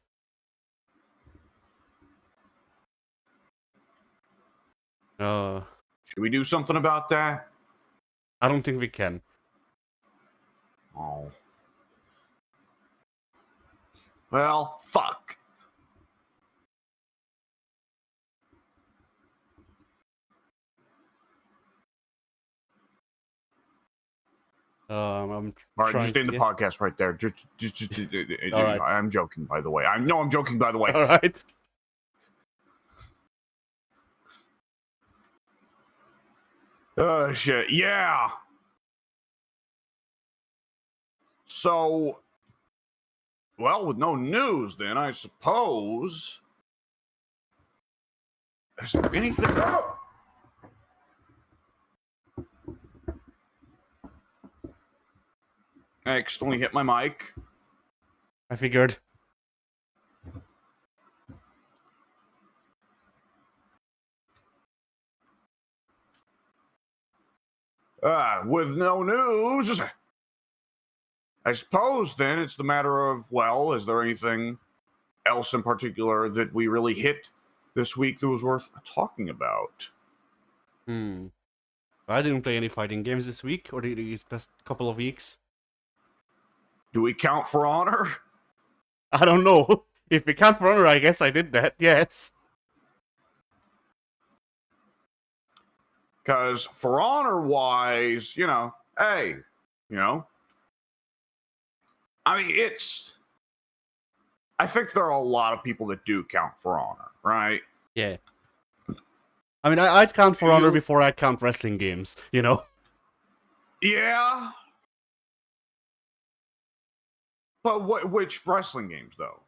Should we do something about that? I don't think we can. Oh. Well, fuck. I'm all right, just end the podcast right there. Just all right. I'm joking, by the way. I'm joking, by the way. All right. Oh shit, yeah. So, well, with no news, then I suppose. Is there anything? Oh! I accidentally hit my mic. I figured. With no news, I suppose then it's the matter of, well, is there anything else in particular that we really hit this week that was worth talking about? I didn't play any fighting games this week, or these past couple of weeks. Do we count For Honor? I don't know. If we count For Honor, I guess I did that, yes. Because For Honor-wise, hey, I mean, I think there are a lot of people that do count For Honor, right? Yeah. I mean, I'd count For Honor before I count wrestling games, Yeah. But which wrestling games, though?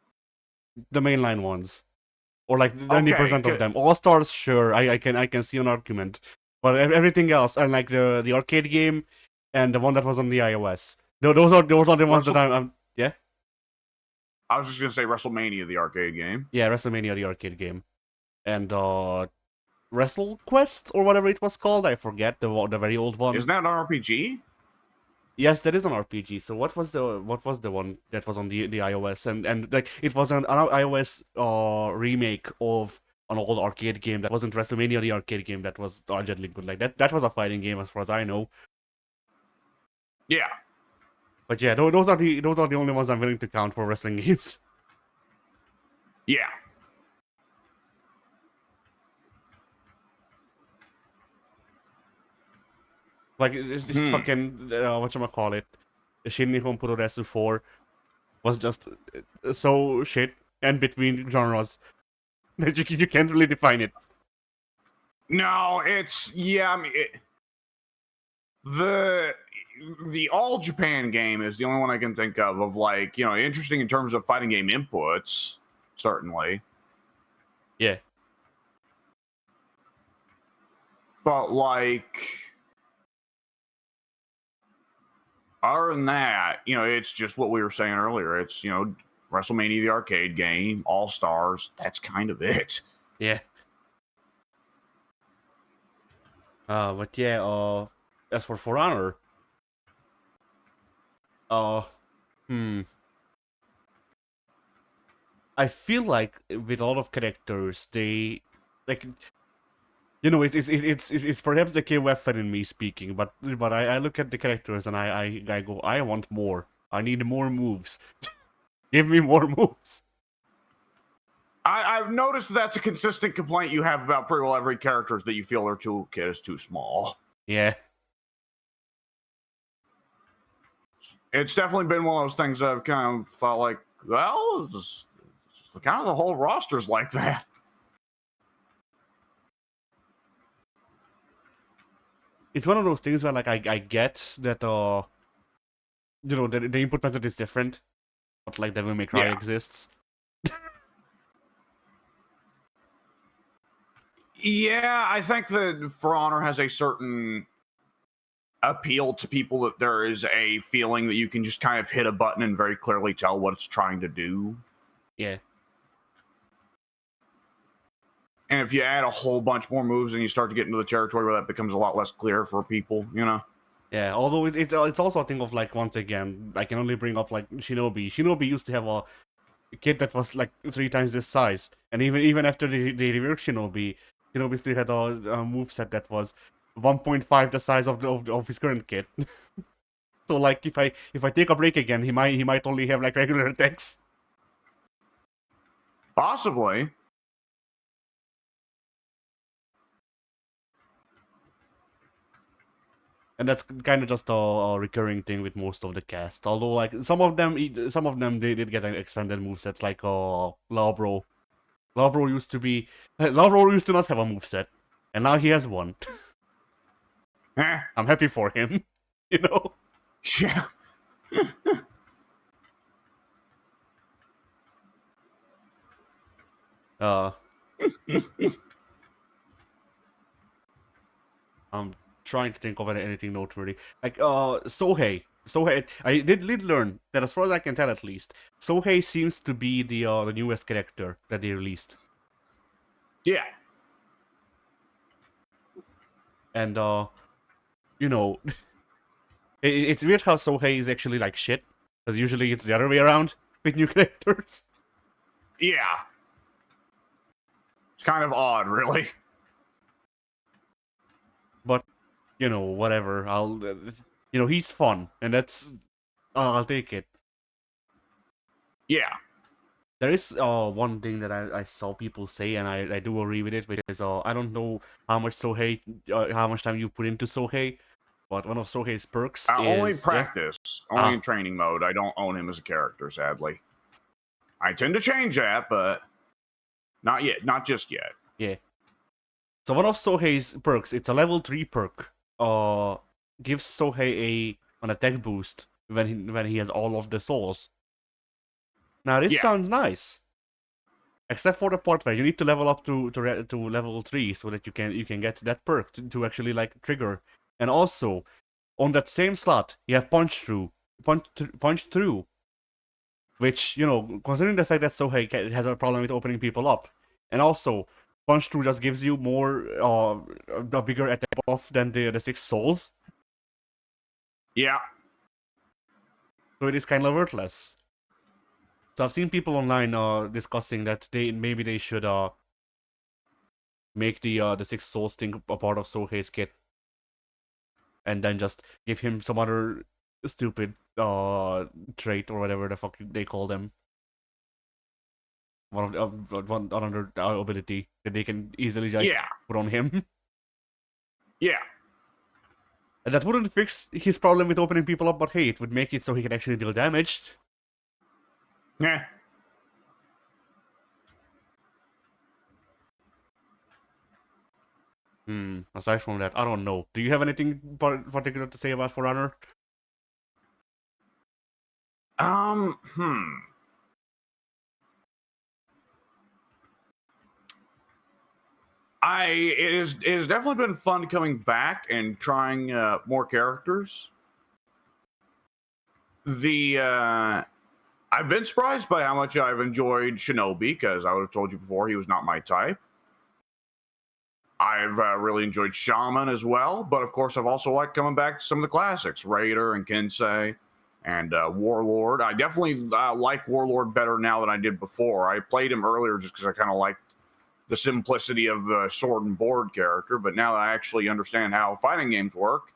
The mainline ones. Or like 90% of them. All-Stars, sure, I can see an argument. But everything else, and like the arcade game and the one that was on the iOS. Those are the ones that I'm yeah? I was just going to say WrestleMania, the arcade game. Yeah, WrestleMania, the arcade game. And WrestleQuest, or whatever it was called, I forget, the very old one. Isn't that an RPG? Yes, that is an RPG. So what was the one that was on the iOS, and like it was an iOS remake of an old arcade game that wasn't WrestleMania, the arcade game that was allegedly good. Like that was a fighting game as far as I know. Yeah. But yeah, those are the only ones I'm willing to count for wrestling games. Yeah. Like this fucking whatchamacallit, Shin Nihon Puroresu 4 was just so shit and between genres that you can't really define it. No, it's I mean the All Japan game is the only one I can think of like, interesting in terms of fighting game inputs, certainly. Yeah. But like other than that, it's just what we were saying earlier. It's WrestleMania, the arcade game, All Stars. That's kind of it. Yeah. But yeah. As for Honor, uh, hmm. I feel like with a lot of characters, they like it's perhaps the K weapon in me speaking, but I look at the characters and I go, I want more. I need more moves. Give me more moves. I've noticed that's a consistent complaint you have about pretty well every character is that you feel their toolkit is too small. Yeah. It's definitely been one of those things I've kind of thought like, well, kind of the whole roster's like that. It's one of those things where like I get that the input method is different, but like Devil May Cry exists. Yeah, I think that For Honor has a certain appeal to people that there is a feeling that you can just kind of hit a button and very clearly tell what it's trying to do. Yeah. And if you add a whole bunch more moves and you start to get into the territory where that becomes a lot less clear for people, Yeah, although it's also a thing of like, once again, I can only bring up like Shinobi. Shinobi used to have a kid that was like 3 times this size, and even after they reversed Shinobi still had a moveset that was 1.5 the size of his current kit. So like if I take a break again, he might only have like regular attacks. Possibly. And that's kind of just a recurring thing with most of the cast. Although like some of them they did get expanded movesets, like Labro. Labro used to not have a moveset, and now he has one. I'm happy for him, Yeah. I'm trying to think of anything noteworthy. Like Sohei. I did learn that, as far as I can tell at least, Sohei seems to be the newest character that they released. Yeah. And it's weird how Sohei is actually like shit, because usually it's the other way around with new characters. Yeah. It's kind of odd, really. But whatever. He's fun, and I'll take it. Yeah. There is one thing that I saw people say, and I do agree with it, which is I don't know how much time you put into Sohei, but one of Sohei's perks is only practice, only in training mode. I don't own him as a character, sadly. I tend to change that, but not yet, not just yet. Yeah. So one of Sohei's perks, it's a level 3 perk. Gives Sohei an attack boost when he has all of the souls. Now this sounds nice, except for the part where you need to level up to level 3 so that you can get that perk to actually like trigger. And also, on that same slot, you have punch through, which considering the fact that Sohei has a problem with opening people up, and also punch through just gives you more a bigger attack buff than the 6 souls. Yeah. So it is kind of worthless. So I've seen people online discussing that maybe they should make the 6 souls thing a part of Sohei's kit, and then just give him some other stupid trait or whatever the fuck they call them. One another ability that they can easily put on him. Yeah. And that wouldn't fix his problem with opening people up, but hey, it would make it so he can actually deal damage. Yeah. Aside from that, I don't know. Do you have anything particular to say about For Honor? It has definitely been fun coming back and trying more characters. I've been surprised by how much I've enjoyed Shinobi, because I would have told you before he was not my type. I've really enjoyed Shaman as well, but of course I've also liked coming back to some of the classics, Raider and Kensei and Warlord. I definitely like Warlord better now than I did before. I played him earlier just because I kind of liked the simplicity of the sword and board character, but now that I actually understand how fighting games work,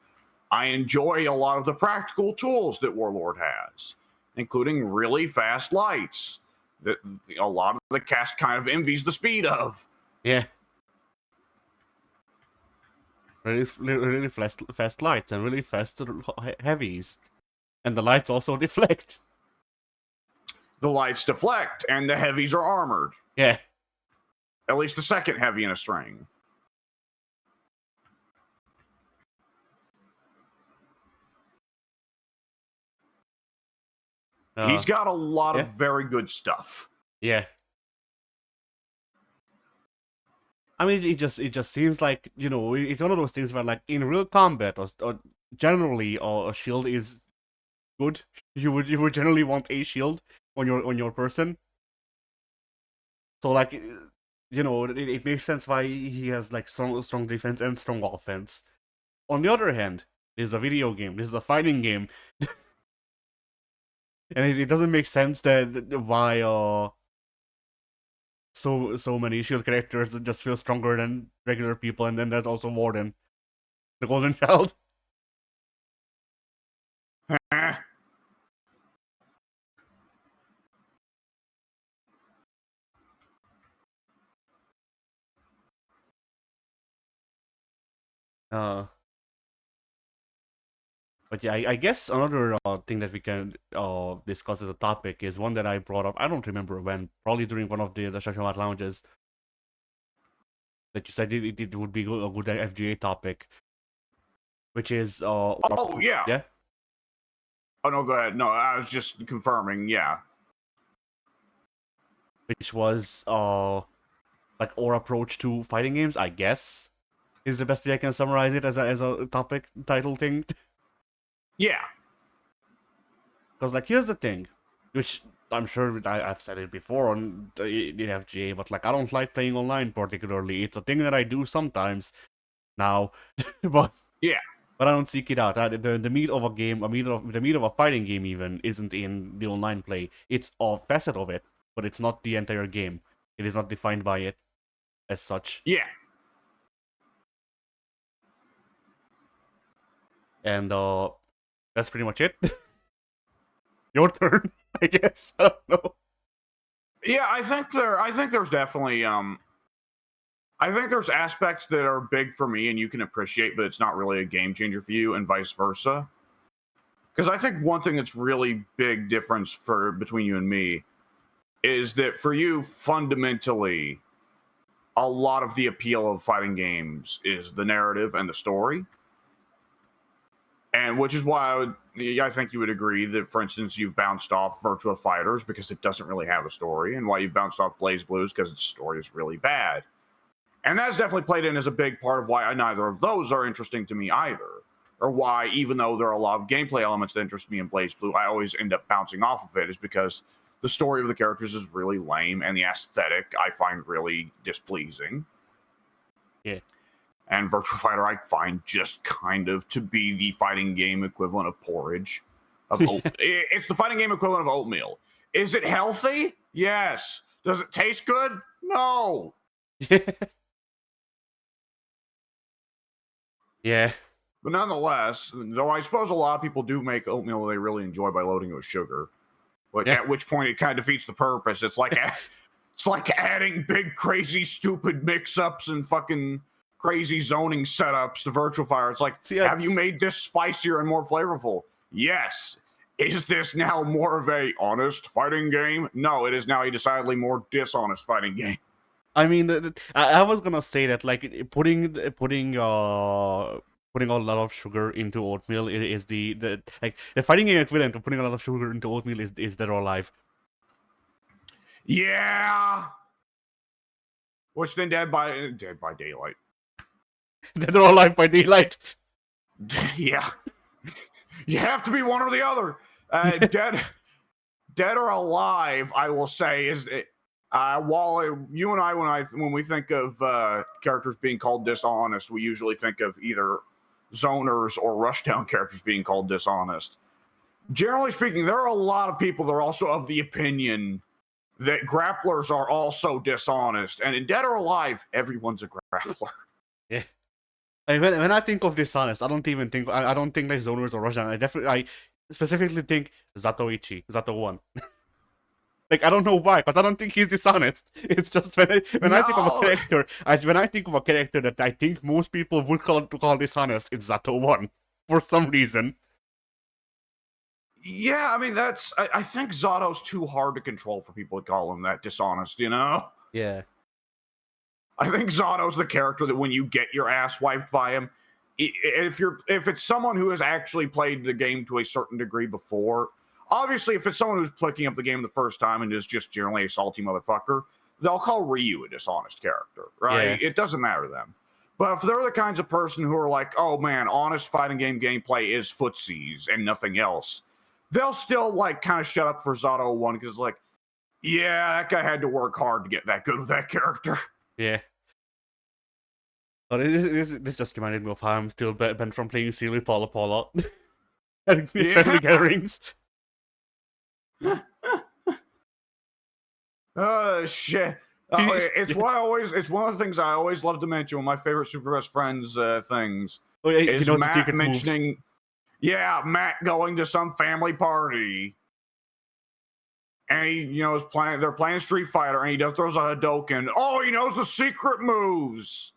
I enjoy a lot of the practical tools that Warlord has, including really fast lights that a lot of the cast kind of envies the speed of. Yeah. Really fast lights and really fast heavies. And the lights also deflect. The lights deflect, and the heavies are armored. Yeah. At least the second heavy in a string. He's got a lot of very good stuff. Yeah. I mean, it just seems like, you know, it's one of those things where, like, in real combat, or generally, a shield is good. You would generally want a shield on your person. So, like, you know, it makes sense why he has, like, strong defense and strong offense. On the other hand, this is a video game. This is a fighting game. And it doesn't make sense that why so many shield characters just feel stronger than regular people, and then there's also Warden, the Golden Child. But yeah, I guess another thing that we can discuss as a topic is one that I brought up. I don't remember when, probably during one of the Shashamat lounges, that you said it would be a good FGA topic, which is oh yeah. Yeah. Oh no, go ahead. No, I was just confirming. Yeah. Which was like our approach to fighting games, I guess, is the best way I can summarize it as a topic title thing. Yeah. Because, like, here's the thing, which I'm sure I've said it before on the FGA, but, like, I don't like playing online particularly. It's a thing that I do sometimes now, but yeah. But I don't seek it out. The meat of a game, the meat of a fighting game even isn't in the online play. It's a facet of it, but it's not the entire game. It is not defined by it as such. Yeah. And that's pretty much it. Your turn, I guess. I don't know. Yeah, I think there's definitely I think there's aspects that are big for me and you can appreciate, but it's not really a game changer for you, and vice versa. Because I think one thing that's really big difference between you and me is that for you, fundamentally, a lot of the appeal of fighting games is the narrative and the story. And which is why I think you would agree that, for instance, you've bounced off Virtua Fighters because it doesn't really have a story, and why you've bounced off Blaze Blues because its story is really bad. And that's definitely played in as a big part of why neither of those are interesting to me either. Or why, even though there are a lot of gameplay elements that interest me in Blaze Blue, I always end up bouncing off of it, is because the story of the characters is really lame, and the aesthetic I find really displeasing. Yeah. And Virtua Fighter I find just kind of to be the fighting game equivalent of porridge. It's the fighting game equivalent of oatmeal. Is it healthy? Yes. Does it taste good? No. Yeah. But nonetheless, though I suppose a lot of people do make oatmeal they really enjoy by loading it with sugar. But at which point it kind of defeats the purpose. It's like it's like adding big, crazy, stupid mix-ups and fucking crazy zoning setups to Virtua Fighter. It's like, have you made this spicier and more flavorful? Yes. Is this now more of a honest fighting game? No, it is now a decidedly more dishonest fighting game. I mean, I was gonna say that, like, putting a lot of sugar into oatmeal is the fighting game equivalent of putting a lot of sugar into oatmeal is Dead or Alive. Yeah. Which then Dead by Daylight. Dead or Alive by Daylight. Yeah. You have to be one or the other. Dead, dead or alive, I will say is while you and I, when we think of characters being called dishonest, we usually think of either zoners or rushdown characters being called dishonest. Generally speaking, there are a lot of people that are also of the opinion that grapplers are also dishonest, and in Dead or Alive, everyone's a grappler. Yeah. When I think of dishonest, I don't even think I don't think like zoners or rushdown. I specifically think Zatoichi, Zato1. Like, I don't know why, because I don't think he's dishonest. It's just when I think of a character, when I think of a character that I think most people would call dishonest, it's Zato1 for some reason. Yeah, I mean I think Zato's too hard to control for people to call him that dishonest. You know? Yeah. I think Zato's the character that when you get your ass wiped by him, if it's someone who has actually played the game to a certain degree before. Obviously, if it's someone who's picking up the game the first time and is just generally a salty motherfucker, they'll call Ryu a dishonest character, right? Yeah. It doesn't matter to them. But if they're the kinds of person who are like, oh man, honest fighting game gameplay is footsies and nothing else, they'll still like kind of shut up for Zato 1 because like, yeah, that guy had to work hard to get that good with that character. Yeah. But this just reminded me of how I'm still bent from playing Seal with Paula Paula. And friendly gatherings. Oh shit! It's one of the things I always love to mention. One of my favorite Super Best Friends things is Matt mentioning, Matt going to some family party, and he, is playing. They're playing Street Fighter, and he throws a Hadouken. Oh, he knows the secret moves.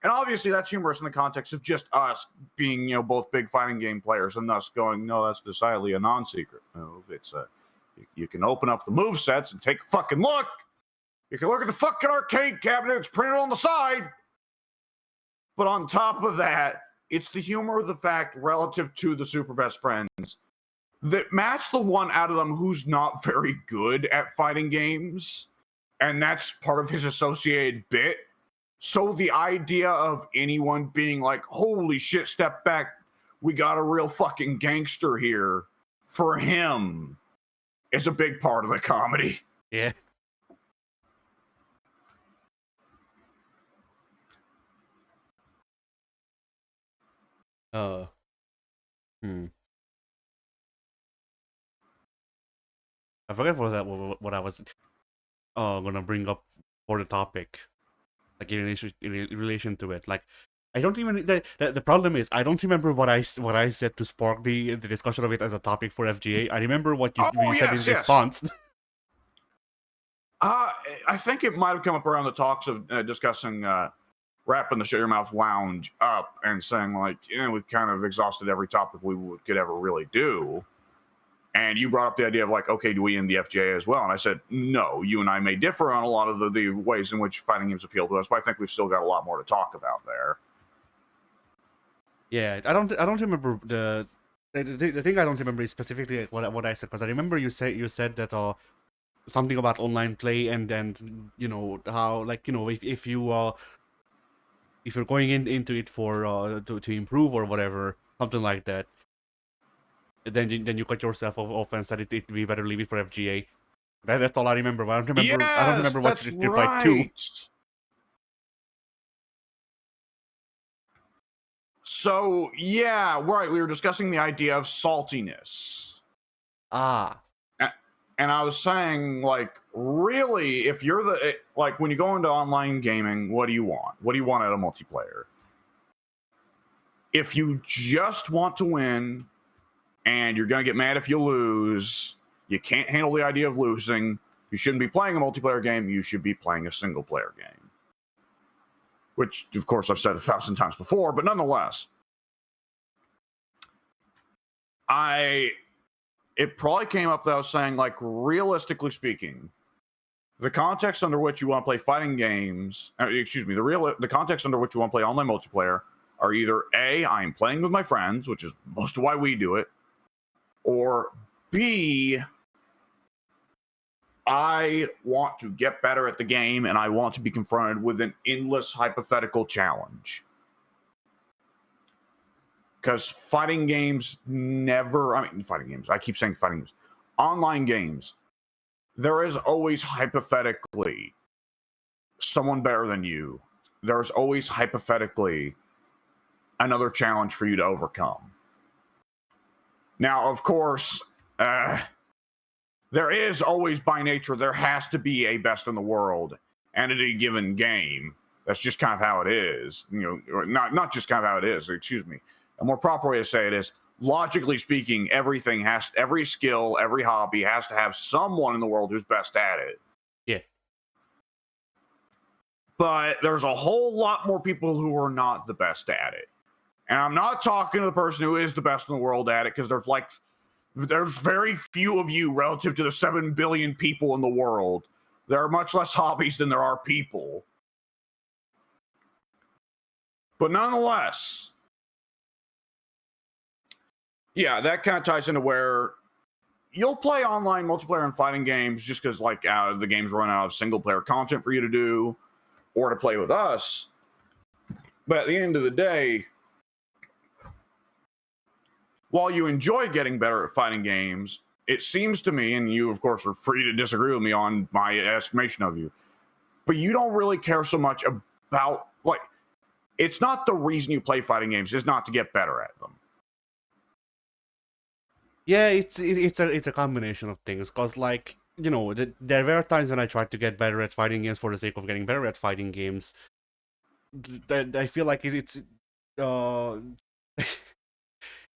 And obviously, that's humorous in the context of just us being, both big fighting game players, and us going, no, that's decidedly a non-secret move. It's you can open up the move sets and take a fucking look. You can look at the fucking arcade cabinet. It's printed on the side. But on top of that, it's the humor of the fact relative to the Super Best Friends that Matt's the one out of them who's not very good at fighting games. And that's part of his associated bit. So the idea of anyone being like, holy shit, step back. We got a real fucking gangster here for him is a big part of the comedy. Yeah. I forget what I was gonna bring up for the topic, like in relation to it. Like, I don't even the problem is I don't remember what I said to spark the discussion of it as a topic for FGA. I remember what you said in response. I think it might have come up around the talks of discussing wrapping the Shut Your Mouth Lounge up and saying like, we've kind of exhausted every topic we could ever really do. And you brought up the idea of like, okay, do we end the FGA as well? And I said, no, you and I may differ on a lot of the ways in which fighting games appeal to us, but I think we've still got a lot more to talk about there. Yeah, I don't remember the thing. I don't remember specifically what I said, because I remember you said that something about online play, and then how, like, if you're going into it for to improve or whatever, something like that, then you cut yourself off and said it we better leave it for FGA. That's all I remember. But I don't remember. Yes, I don't remember what you replied to. So yeah, right. We were discussing the idea of saltiness. And I was saying, like, really, if you're like, when you go into online gaming, what do you want? What do you want out of multiplayer? If you just want to win and you're going to get mad if you lose, you can't handle the idea of losing, you shouldn't be playing a multiplayer game. You should be playing a single player game. Which, of course, I've said 1,000 times before, but nonetheless, it probably came up that I was saying, like, realistically speaking, the context under which you want to play fighting games, the context under which you want to play online multiplayer are either A, I am playing with my friends, which is most of why we do it, or B, I want to get better at the game and I want to be confronted with an endless hypothetical challenge. because fighting games never. I mean, fighting games. I keep saying fighting games. Online games. There is always hypothetically someone better than you. There's always hypothetically another challenge for you to overcome. Now, of course, there is always by nature, there has to be a best in the world and at a given game. That's just kind of how it is. You know, not just kind of how it is, excuse me. A more proper way to say it is, logically speaking, every skill, every hobby has to have someone in the world who's best at it. Yeah. But there's a whole lot more people who are not the best at it. And I'm not talking to the person who is the best in the world at it, because there's very few of you relative to the 7 billion people in the world. There are much less hobbies than there are people. But nonetheless, yeah, that kind of ties into where you'll play online multiplayer and fighting games just because, like, the games run out of single player content for you to do or to play with us. But at the end of the day, while you enjoy getting better at fighting games, it seems to me, and you, of course, are free to disagree with me on my estimation of you, but you don't really care so much about, like, it's not the reason you play fighting games is not to get better at them. Yeah, it's a combination of things, because, like, you know, there were times when I tried to get better at fighting games for the sake of getting better at fighting games. I feel like it's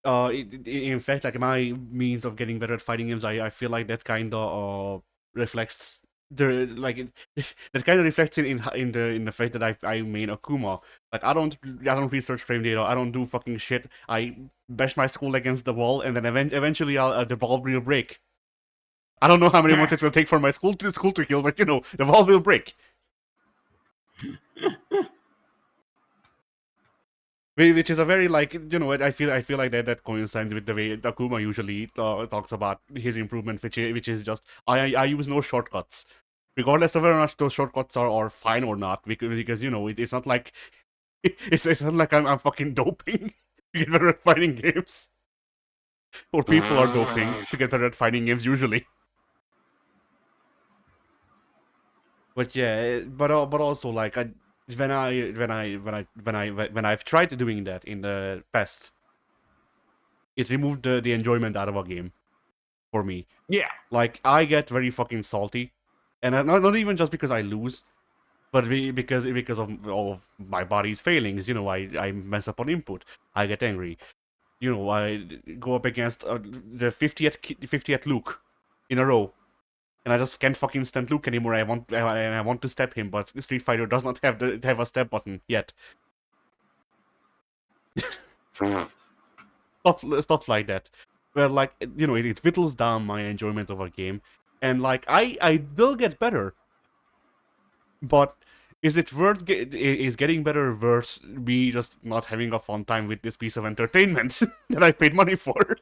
in fact, like, my means of getting better at fighting games, I feel like that kind of reflects that kind of reflects in the fact that I main Akuma. Like, I don't research frame data. I don't do fucking shit. I bash my skull against the wall, and then eventually the ball will break. I don't know how many months it will take for my skull to heal, but, you know, the ball will break. Which is a very, like, you know, I feel like that coincides with the way Akuma usually talks about his improvement, which is just I use no shortcuts, regardless of whether or not those shortcuts are fine or not, because you know, it's not like it's not like I'm fucking doping to get better at fighting games, or people are doping to get better at fighting games usually. But yeah, but also, like, when I've tried doing that in the past, it removed the enjoyment out of a game for me. Yeah. Like, I get very fucking salty, and not even just because I lose, but because of my body's failings. You know, I mess up on input. I get angry. You know, I go up against the 50th Luke in a row, and I just can't fucking stand Luke anymore. I want to step him, but Street Fighter does not have a step button yet. Stuff like that, where, like, you know, it whittles down my enjoyment of a game, and, like, I will get better, but is it worth is getting better worth me just not having a fun time with this piece of entertainment that I paid money for?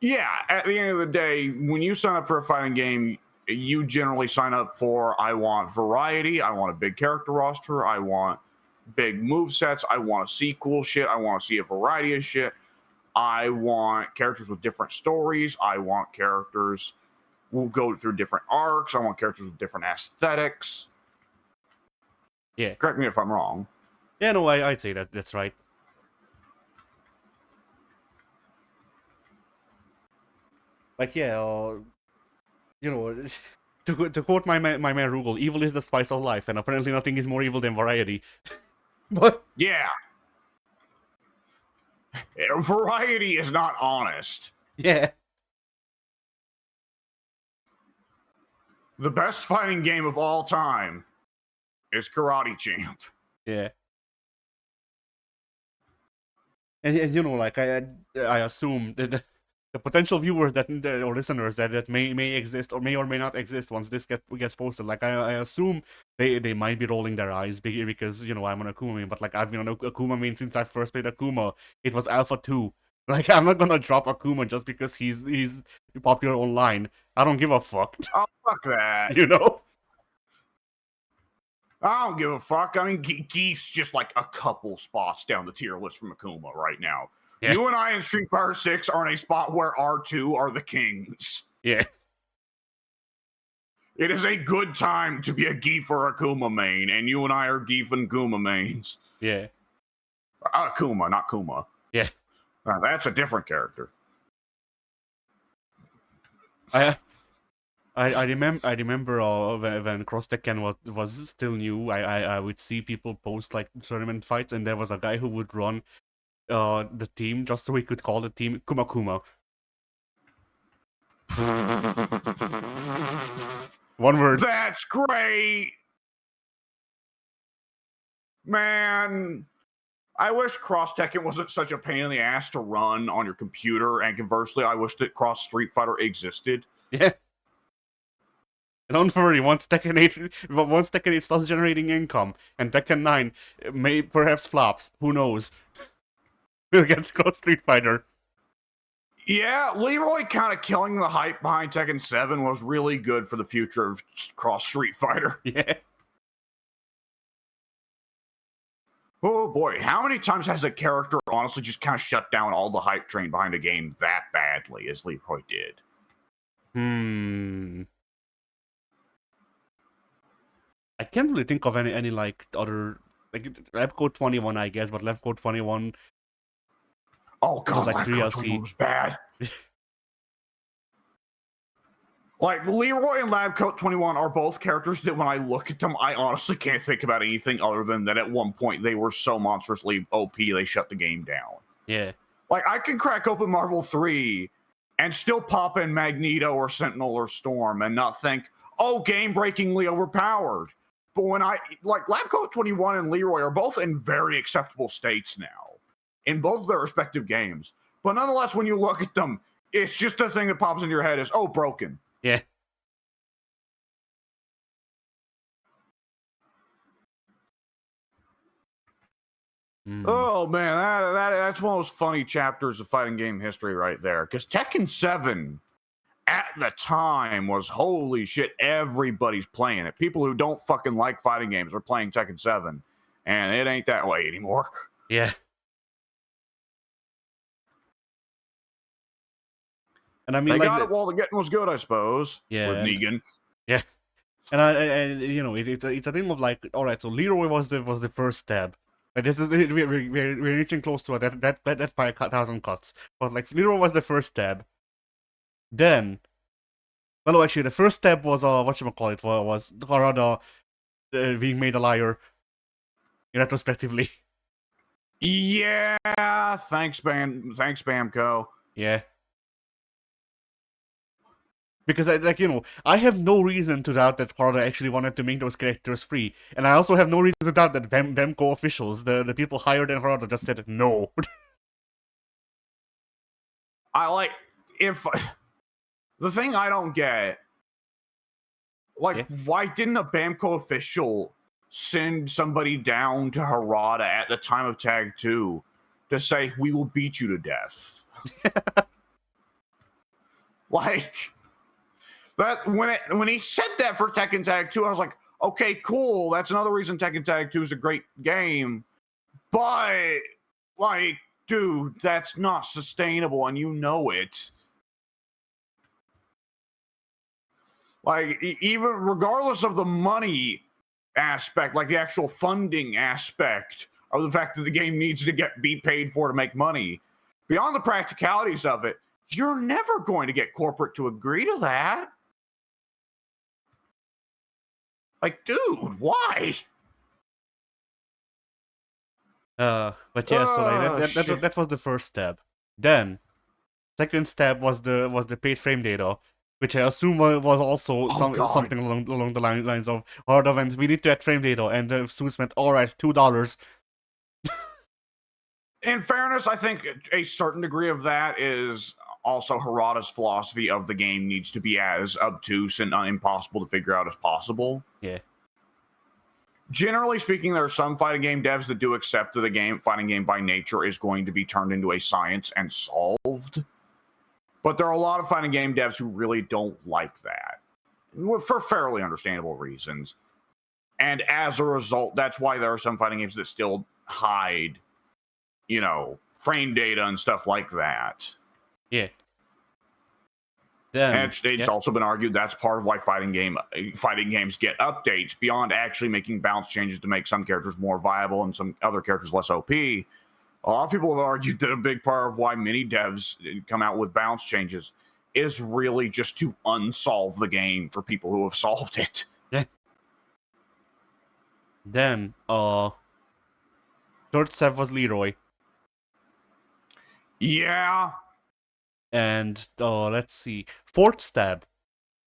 Yeah, at the end of the day, when you sign up for a fighting game, you generally sign up for, I want variety, I want a big character roster, I want big move sets, I want to see cool shit, I want to see a variety of shit, I want characters with different stories, I want characters who go through different arcs, I want characters with different aesthetics. Yeah. Correct me if I'm wrong. Yeah, no, I'd say that's right. Like, yeah, you know, to quote my man Rugal, evil is the spice of life, and apparently nothing is more evil than variety. But yeah, variety is not honest. Yeah. The best fighting game of all time is Karate Champ. Yeah. And you know, like, I assume that the potential viewers or listeners that may exist or may not exist once this gets posted, like, I assume they might be rolling their eyes because, you know, I'm an Akuma main, but, like, I've been an Akuma main since I first played Akuma. It was Alpha 2. Like, I'm not gonna drop Akuma just because he's popular online. I don't give a fuck. Oh, fuck that. You know? I don't give a fuck. I mean, Geef's just like a couple spots down the tier list from Akuma right now. Yeah. You and I in Street Fighter 6 are in a spot where R2 are the kings. Yeah. It is a good time to be a Geef or Akuma main, and you and I are Geef and Kuma mains. Yeah. Akuma, not Kuma. Yeah. That's a different character. I remember when Cross Tekken was still new. I would see people post like tournament fights, and there was a guy who would run the team just so he could call the team Kuma Kuma. One word. That's great, man. I wish Cross Tekken wasn't such a pain in the ass to run on your computer, and conversely, I wish that Cross Street Fighter existed. Yeah. Don't worry, once Tekken 8 starts generating income, and Tekken 9 may perhaps flops, who knows? We'll get Cross Street Fighter. Yeah, Leroy kind of killing the hype behind Tekken 7 was really good for the future of Cross Street Fighter. Yeah. Oh boy, how many times has a character honestly just kind of shut down all the hype train behind a game that badly as Leroy did? I can't really think of any like other, like Lab Code 21, I guess, but Lab Code 21. Oh god, like Lab Code 21 was bad. Like, Leroy and Lab Coat 21 are both characters that when I look at them, I honestly can't think about anything other than that at one point they were so monstrously OP they shut the game down. Yeah. Like, I can crack open Marvel 3 and still pop in Magneto or Sentinel or Storm and not think, oh, game-breakingly overpowered. But when like, Lab Coat 21 and Leroy are both in very acceptable states now in both their respective games. But nonetheless, when you look at them, it's just the thing that pops in your head is, oh, broken. Yeah. Oh man, that's one of those funny chapters of fighting game history right there. Because Tekken 7 at the time was holy shit, everybody's playing it. People who don't fucking like fighting games are playing Tekken 7. And it ain't that way anymore. Yeah. And I mean, they like, got it while the getting was good, I suppose. Yeah. With Negan. Yeah. And you know, it's a thing of like, all right, so Leroy was the first stab. Like, this is we're reaching close to that 5,000 cuts. But like, Leroy was the first stab. Then, well, no, actually, the first step was whatchamacallit, was Harada being made a liar. Retrospectively. Yeah, thanks, Bamco. Yeah. Because, I have no reason to doubt that Harada actually wanted to make those characters free. And I also have no reason to doubt that Bemco officials, the people hired in Harada, just said no. The thing I don't get, why didn't a Bamco official send somebody down to Harada at the time of Tag 2 to say, we will beat you to death? That when he said that for Tekken Tag 2, I was like, okay, cool. That's another reason Tekken Tag 2 is a great game. But, like, dude, that's not sustainable, and you know it. Like, even regardless of the money aspect, like the actual funding aspect of the fact that the game needs to be paid for to make money, beyond the practicalities of it, you're never going to get corporate to agree to that. Like, dude, why? But yeah, so like, that was the first step. Then, second step was the paid frame data, which I assume was also something along the lines of Harada went, we need to add frame data, and the suits went, alright, $2. In fairness, I think a certain degree of that is also Harada's philosophy of the game needs to be as obtuse and impossible to figure out as possible. Yeah. Generally speaking, there are some fighting game devs that do accept that the fighting game by nature is going to be turned into a science and solved. But there are a lot of fighting game devs who really don't like that, for fairly understandable reasons. And as a result, that's why there are some fighting games that still hide, frame data and stuff like that. Yeah. And it's also been argued that's part of why fighting games get updates beyond actually making balance changes to make some characters more viable and some other characters less OP. A lot of people have argued that a big part of why many devs come out with balance changes is really just to unsolve the game for people who have solved it. Yeah. Then, third step was Leroy. Yeah. And let's see, fourth step.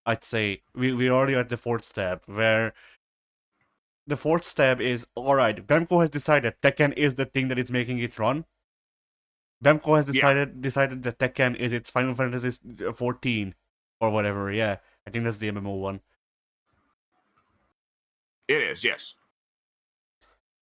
I'd say we're already at the fourth step, where the fourth step is, alright, Bemco has decided Tekken is the thing that is making it run. Bemco has decided that Tekken is its Final Fantasy 14 or whatever. Yeah, I think that's the MMO one. It is, yes.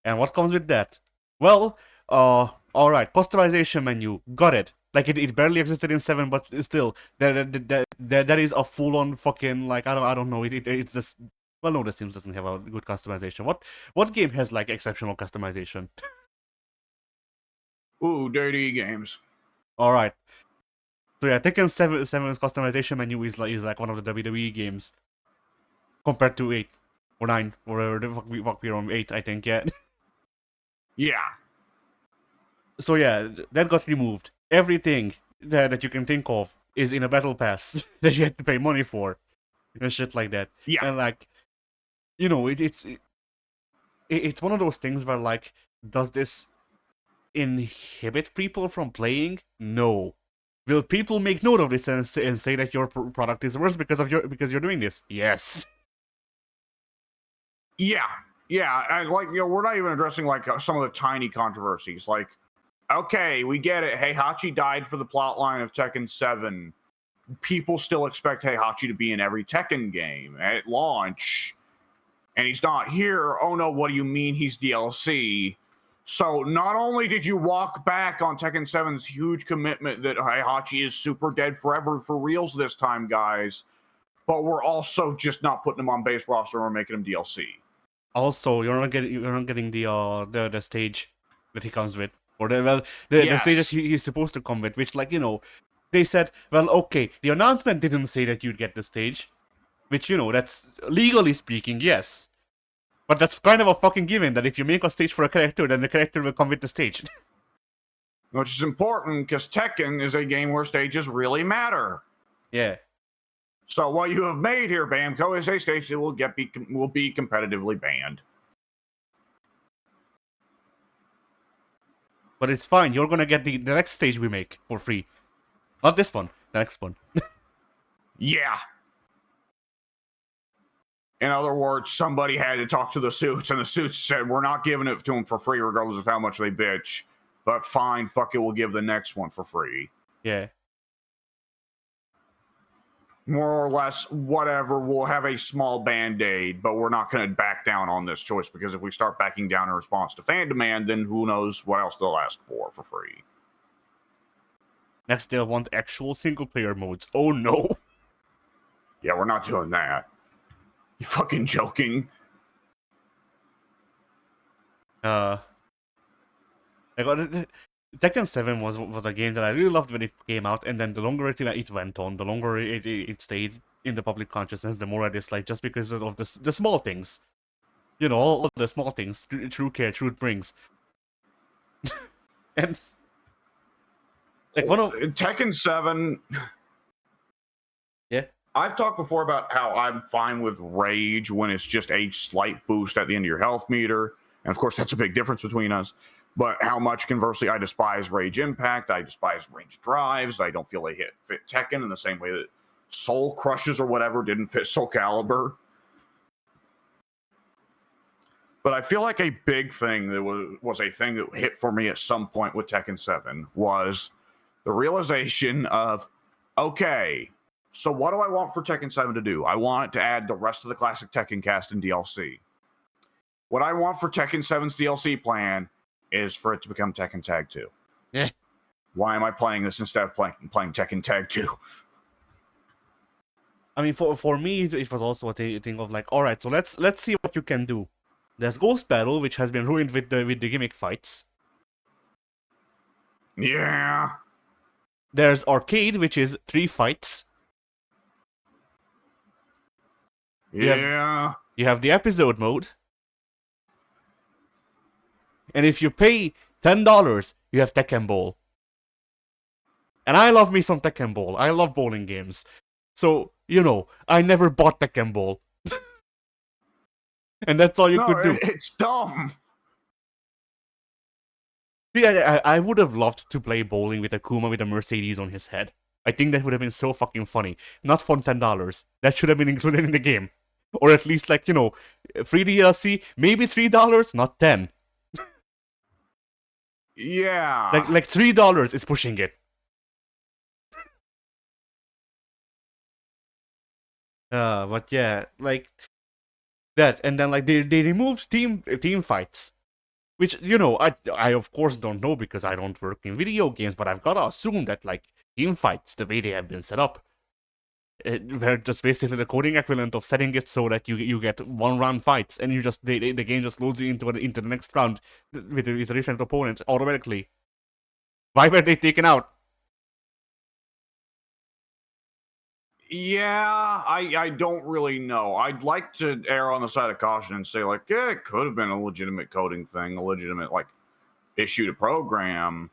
And what comes with that? Well, alright, customization menu, got it. Like it barely existed in 7, but still, that is a full-on fucking, like, I don't know. It's just, well, no, The Sims doesn't have a good customization. What game has like exceptional customization? Ooh, dirty games. All right. So yeah, Tekken 7's customization menu is like one of the WWE games compared to 8 or 9 or whatever the fuck we're on 8, I think. Yeah. Yeah. So yeah, that got removed. Everything that you can think of is in a battle pass that you have to pay money for, and shit like that. Yeah. And like, it's one of those things where, like, does this inhibit people from playing? No. Will people make note of this and say that your product is worse because you're doing this? Yes. Yeah. And we're not even addressing like some of the tiny controversies. Like, okay, we get it. Heihachi died for the plotline of Tekken 7. People still expect Heihachi to be in every Tekken game at launch. And he's not here. Oh no, what do you mean he's DLC? So not only did you walk back on Tekken 7's huge commitment that Heihachi is super dead forever for reals this time, guys, but we're also just not putting him on base roster or making him DLC. Also, you're not getting the stage that he comes with, or the stage that he's supposed to come with, which, like, they said, well, okay, the announcement didn't say that you'd get the stage, which, that's legally speaking, yes. But that's kind of a fucking given, that if you make a stage for a character, then the character will come with the stage. Which is important, because Tekken is a game where stages really matter. Yeah. So what you have made here, Bamco, is a stage that will be competitively banned. But it's fine, you're gonna get the next stage we make for free. Not this one, the next one. Yeah. In other words, somebody had to talk to the suits, and the suits said, we're not giving it to them for free regardless of how much they bitch. But fine, fuck it, we'll give the next one for free. Yeah. More or less, whatever, we'll have a small band-aid, but we're not going to back down on this choice, because if we start backing down in response to fan demand, then who knows what else they'll ask for free. Next, they'll want actual single-player modes. Oh no! Yeah, we're not doing that. You fucking joking? Tekken 7 was a game that I really loved when it came out, and then the longer it went on, the longer it stayed in the public consciousness, the more I disliked, just because of the small things. All the small things, true care, truth brings. And like one of Tekken 7. Yeah. I've talked before about how I'm fine with rage when it's just a slight boost at the end of your health meter. And of course, that's a big difference between us. But how much, conversely, I despise rage impact. I despise range drives. I don't feel they fit Tekken in the same way that Soul Crushes or whatever didn't fit Soul Calibur. But I feel like a big thing that was a thing that hit for me at some point with Tekken 7 was the realization of, okay, so what do I want for Tekken 7 to do? I want it to add the rest of the classic Tekken cast in DLC. What I want for Tekken 7's DLC plan is for it to become Tekken Tag 2. Yeah. Why am I playing this instead of playing Tekken Tag 2? I mean, for me, it was also a thing of like, all right, so let's see what you can do There's Ghost Battle, which has been ruined with the gimmick fights. Yeah. There's Arcade, which is 3 fights. Yeah. You have the episode mode. And if you pay $10, you have Tekken Bowl. And I love me some Tekken Bowl. I love bowling games. So, I never bought Tekken Bowl. And that's all you could do. It's dumb. Yeah, I would have loved to play bowling with Akuma with a Mercedes on his head. I think that would have been so fucking funny. Not for $10. That should have been included in the game. Or at least, free DLC, maybe $3, not 10. Yeah. Like $3 is pushing it. But yeah, like that, and then they removed team fights, which I of course don't know because I don't work in video games, but I've gotta assume that team fights, the way they have been set up, they're just basically the coding equivalent of setting it so that you get 1-round fights, and the game just loads you into the next round with a different opponent automatically. Why were they taken out? Yeah, I don't really know. I'd like to err on the side of caution and say, yeah, it could have been a legitimate coding thing, a legitimate, issue to program.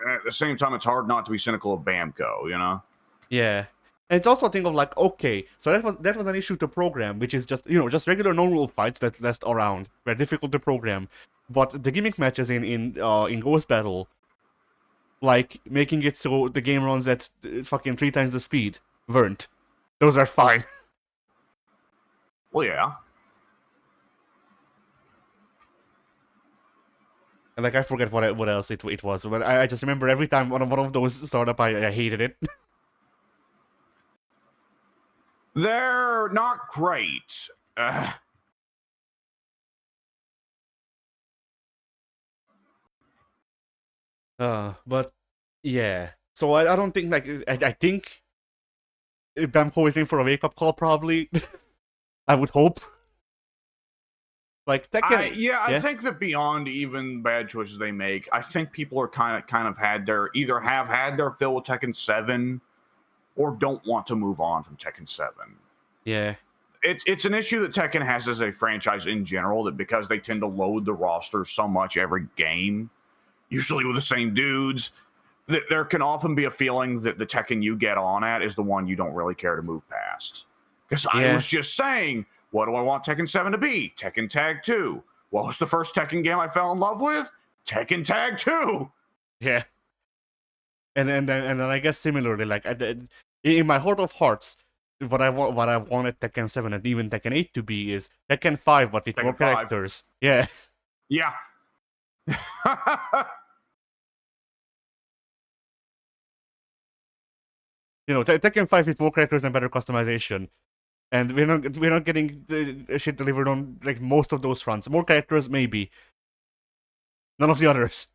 At the same time, it's hard not to be cynical of Bamco, Yeah. And it's also a thing of okay, so that was an issue to program, which is just regular normal fights that last around, were difficult to program. But the gimmick matches in Ghost Battle, making it so the game runs at fucking 3 times the speed, weren't. Those are fine. Well, yeah. And I forget what else it was, but I just remember every time one of those started up, I hated it. They're not great. But yeah. So I don't think I think Bamco is in for a wake up call probably. I would hope. Tekken. I think that beyond even bad choices they make, I think people are kind of either have had their fill with Tekken 7 or don't want to move on from Tekken 7. Yeah. It's an issue that Tekken has as a franchise in general, that because they tend to load the roster so much every game, usually with the same dudes, that there can often be a feeling that the Tekken you get on at is the one you don't really care to move past. Because I was just saying, what do I want Tekken 7 to be? Tekken Tag 2. What was the first Tekken game I fell in love with? Tekken Tag 2. Yeah. And then I guess similarly, in my heart of hearts, what I wanted Tekken 7 and even Tekken 8 to be is Tekken 5, but with more characters. Yeah. Yeah. Tekken 5 with more characters and better customization. And we're not getting shit delivered on most of those fronts. More characters, maybe. None of the others.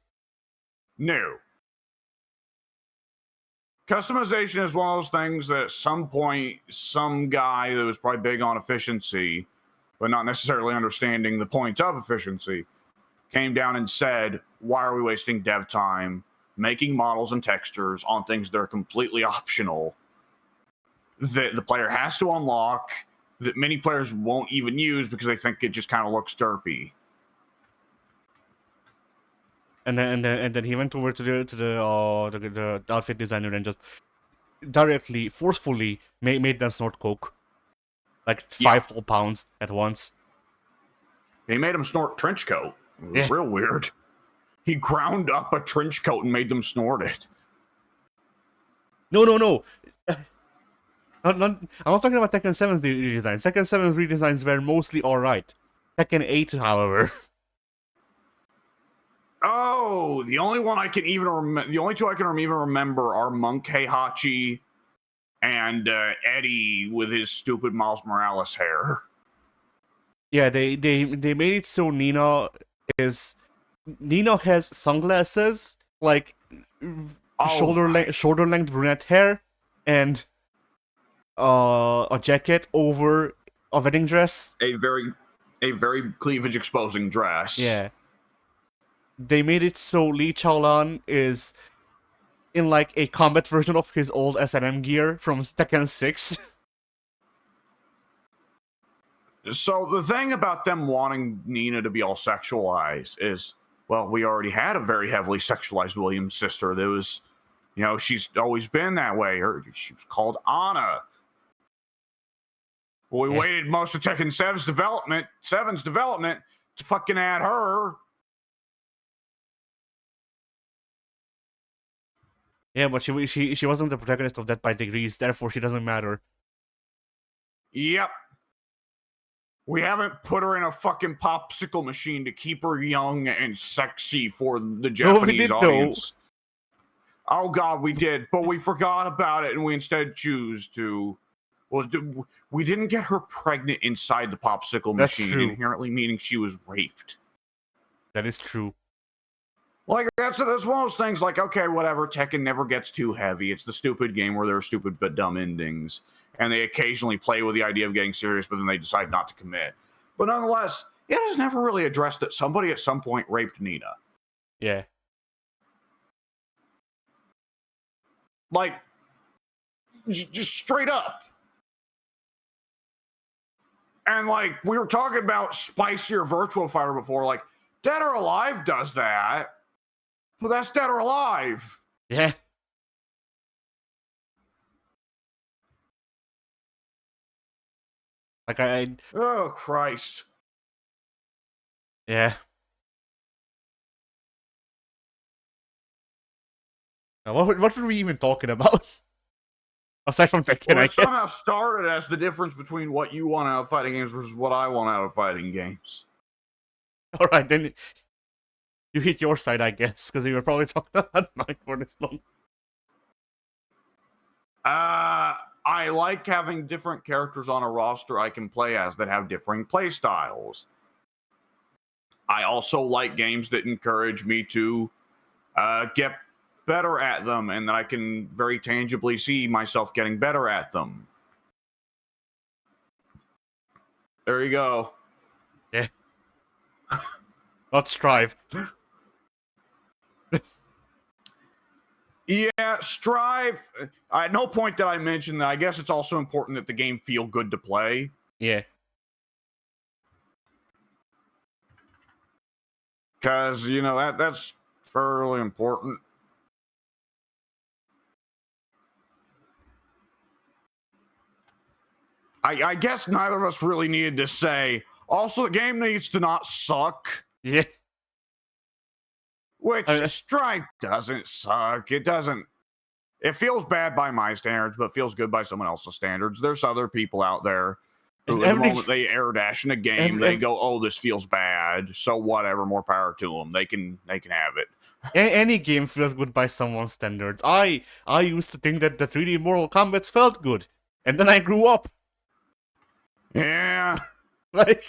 No. Customization is one of those things that at some point, some guy that was probably big on efficiency, but not necessarily understanding the point of efficiency, came down and said, why are we wasting dev time making models and textures on things that are completely optional, that the player has to unlock, that many players won't even use because they think it just kind of looks derpy. And then he went over to the outfit designer and just directly, forcefully made them snort coke, 5 whole pounds at once. He made them snort trench coat. It was real weird. He ground up a trench coat and made them snort it. No. I'm not talking about Tekken 7's redesigns. Tekken 7's redesigns were mostly alright. Tekken 8, however. Oh, the only one I can even remember, the only two I can even remember are Monk Heihachi and Eddie with his stupid Miles Morales hair. Yeah, they made it so Nina has sunglasses, shoulder length brunette hair, and a jacket over a wedding dress. A very a very cleavage exposing dress. Yeah. They made it so Lee Chaolan is in like a combat version of his old S&M gear from Tekken 6. So the thing about them wanting Nina to be all sexualized is, well, we already had a very heavily sexualized Williams sister. That was, she's always been that way. She was called Anna. Well, we waited most of Tekken 7's development to fucking add her. Yeah, but she wasn't the protagonist of Death by Degrees, therefore she doesn't matter. Yep. We haven't put her in a fucking popsicle machine to keep her young and sexy for the Japanese audience. Though. Oh God, we did, but we forgot about it and we instead choose to. Well, we didn't get her pregnant inside the popsicle machine, inherently meaning she was raped. That is true. Like, that's one of those things, like, okay, whatever, Tekken never gets too heavy. It's the stupid game where there are stupid but dumb endings. And they occasionally play with the idea of getting serious, but then they decide not to commit. But nonetheless, it has never really addressed that somebody at some point raped Nina. Yeah. Like, just straight up. And, like, we were talking about spicier Virtual Fighter before. Like, Dead or Alive does that. Well, that's Dead or Alive. Yeah. Like Oh, Christ. Yeah. Now, what were we even talking about? Aside from Tekken, I guess. Somehow started as the difference between what you want out of fighting games versus what I want out of fighting games. Alright, then you hit your side, I guess, because you were probably talking about mine for this long. I like having different characters on a roster I can play as that have differing play styles. I also like games that encourage me to get better at them and that I can very tangibly see myself getting better at them. There you go. Yeah. Let's strive. Yeah, strive. At no point did I mention that I guess it's also important that the game feel good to play. Yeah. Because, that's fairly important. I guess neither of us really needed to say, also, the game needs to not suck. Yeah. Which, Strive doesn't suck. It doesn't. It feels bad by my standards, but feels good by someone else's standards. There's other people out there who, the moment they air dash in a game, they go, "Oh, this feels bad." So whatever, more power to them. They can have it. Any game feels good by someone's standards. I used to think that the 3D Mortal Kombat felt good, and then I grew up. Yeah. Like.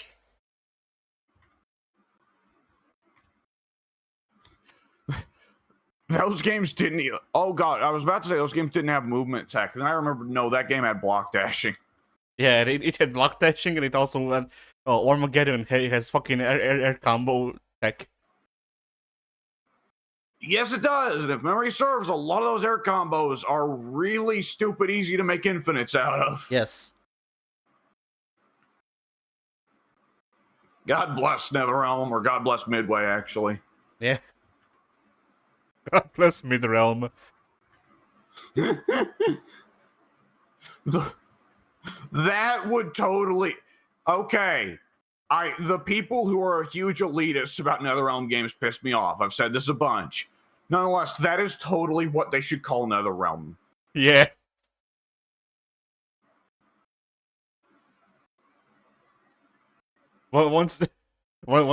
Those games didn't. Oh God, I was about to say those games didn't have movement tech, and I remember no, that game had block dashing. Yeah, it had block dashing, and it also had Armageddon has fucking air combo tech. Yes, it does, and if memory serves, a lot of those air combos are really stupid, easy to make infinites out of. Yes. God bless NetherRealm, or God bless Midway, actually. Yeah. God bless Midrealm. That would totally... Okay. The people who are huge elitists about NetherRealm games piss me off. I've said this a bunch. Nonetheless, that is totally what they should call NetherRealm. Yeah. Well, once they make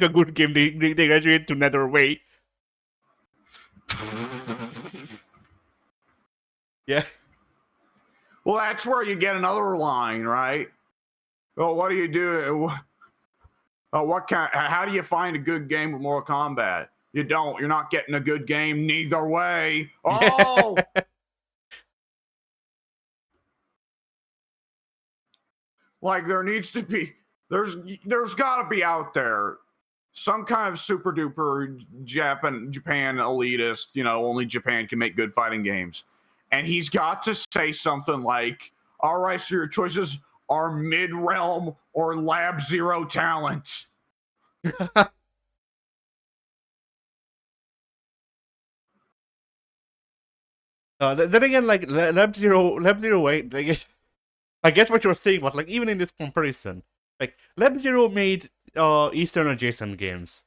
a good game, they graduate to Netherway. Yeah. Well, that's where you get another line, right? Well, what do you do? How do you find a good game with Mortal Kombat? You don't. You're not getting a good game neither way. Oh! Like there needs to be there's got to be out there some kind of super duper Japan elitist, only Japan can make good fighting games. And he's got to say something like, all right, so your choices are mid-realm or Lab Zero talent. Then again, like Lab Zero, wait, like, I get what you're saying, but like even in this comparison, like Lab Zero made Eastern adjacent games.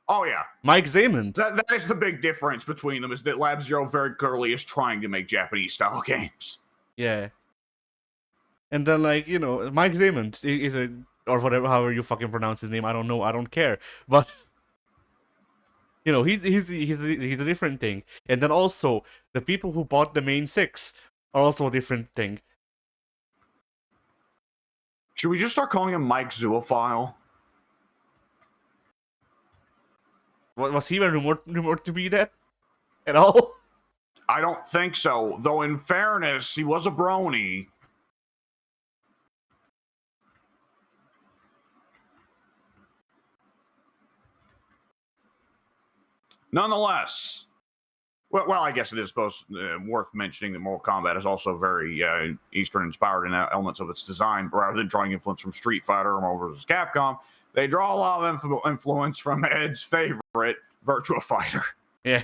Oh yeah, Mike Zaimond. That is the big difference between them, is that Lab Zero very clearly is trying to make Japanese style games. Yeah. And then like Mike Zaimond is a, or whatever, however you fucking pronounce his name, I don't know, I don't care, but he's a different thing. And then also the people who bought the main 6 are also a different thing. Should we just start calling him Mike Zoophile? Was he even rumored to be that at all? I don't think so. Though in fairness, he was a brony. Nonetheless, well, I guess it is worth mentioning that Mortal Kombat is also very Eastern inspired in elements of its design. Rather than drawing influence from Street Fighter or Marvel vs. Capcom, they draw a lot of influence from Ed's favorite, Virtua Fighter. Yeah.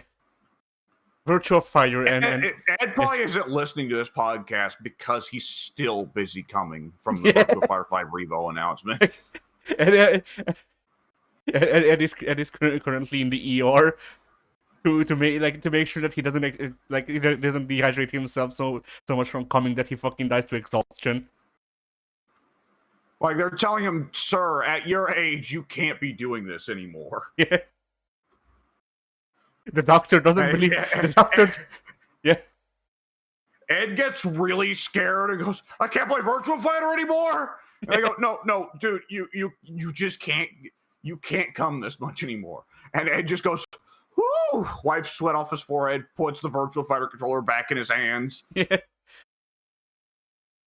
Virtua Fighter and Ed probably isn't listening to this podcast because he's still busy coming from the Virtua Fighter 5 Revo announcement. and is currently in the ER to make sure that he doesn't he doesn't dehydrate himself so much from coming that he fucking dies to exhaustion. Like they're telling him, sir, at your age, you can't be doing this anymore. Yeah. The doctor doesn't believe the doctor. Yeah. Ed gets really scared and goes, I can't play Virtua Fighter anymore. And I go, no, dude, you just can't come this much anymore. And Ed just goes, whoo, wipes sweat off his forehead, puts the Virtua Fighter controller back in his hands. Yeah.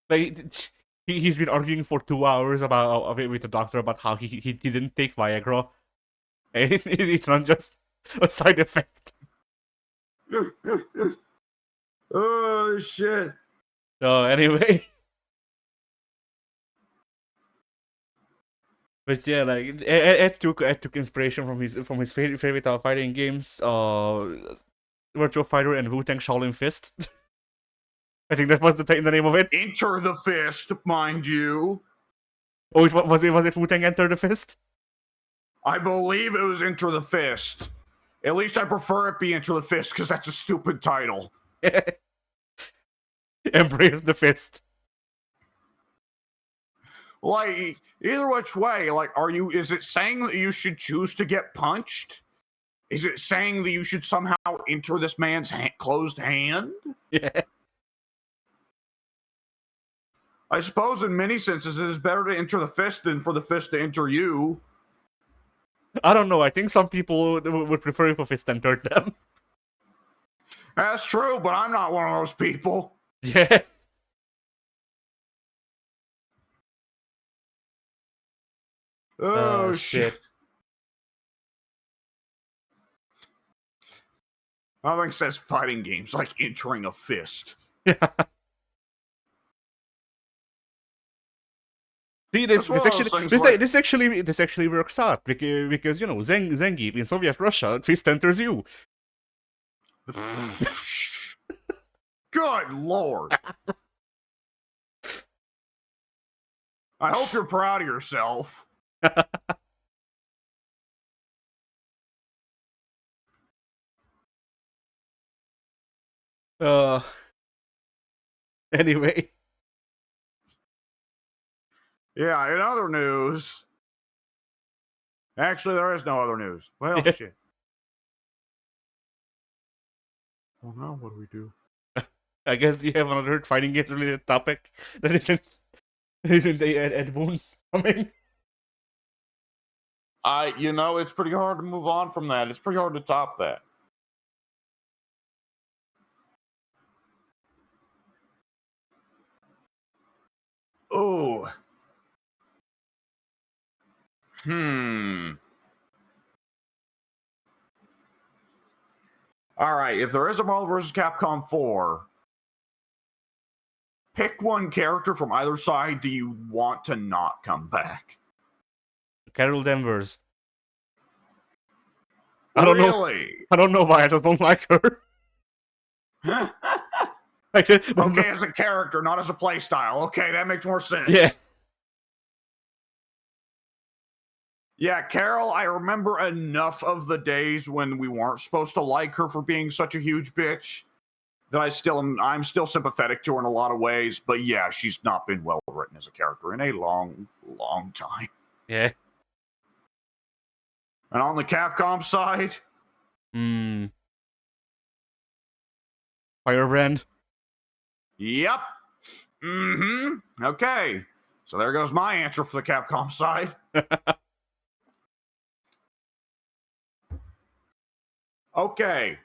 Like he's been arguing for 2 hours with the doctor about how he didn't take Viagra. And it's not just a side effect. Oh shit. Anyway. But yeah, like Ed took inspiration from his favorite fighting games, Virtua Fighter and Wu-Tang Shaolin Fist. I think that was the name of it. Enter the Fist, mind you. Oh, was it Wu-Tang Enter the Fist? I believe it was Enter the Fist. At least I prefer it be Enter the Fist because that's a stupid title. Embrace the fist. Like, either which way, like, is it saying that you should choose to get punched? Is it saying that you should somehow enter this man's closed hand? Yeah. I suppose in many senses it is better to enter the fist than for the fist to enter you. I don't know. I think some people would prefer if a fist entered them. That's true, but I'm not one of those people. Yeah. Oh, shit. Nothing says fighting games like entering a fist. See, this actually works out because Zangief in Soviet Russia, fist enters you. Good lord! I hope you're proud of yourself. Anyway. Yeah, in other news. Actually, there is no other news. Well, shit. Well, now what do we do? I guess you have another fighting games related topic that isn't the Ed Boon coming. It's pretty hard to move on from that. It's pretty hard to top that. Oh, All right, if there is a Marvel vs. Capcom 4, pick one character from either side do you want to not come back. Carol Danvers. Really? I don't know why, I just don't like her. Okay, as a character, not as a playstyle. Okay, that makes more sense. Yeah. Yeah, Carol, I remember enough of the days when we weren't supposed to like her for being such a huge bitch that I'm still sympathetic to her in a lot of ways, but yeah, she's not been well written as a character in a long, long time. Yeah. And on the Capcom side, Firebrand. yep. Okay. So there goes my answer for the Capcom side. Okay.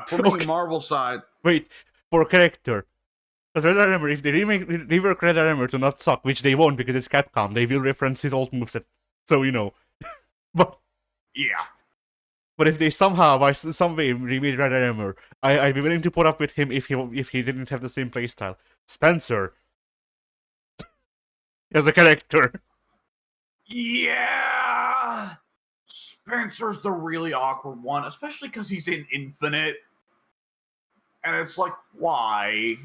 For me, Okay. Marvel side. Wait, for a character. Because Red Armor, if they rework Red Armor to not suck, which they won't because it's Capcom, they will reference his old moveset. So, you know. But Yeah. But if they somehow, by some way, remade Red Armor, I'd be willing to put up with him if he didn't have the same playstyle. Spencer. As a character. Yeah. Spencer's the really awkward one, especially because he's in Infinite. And it's like, why?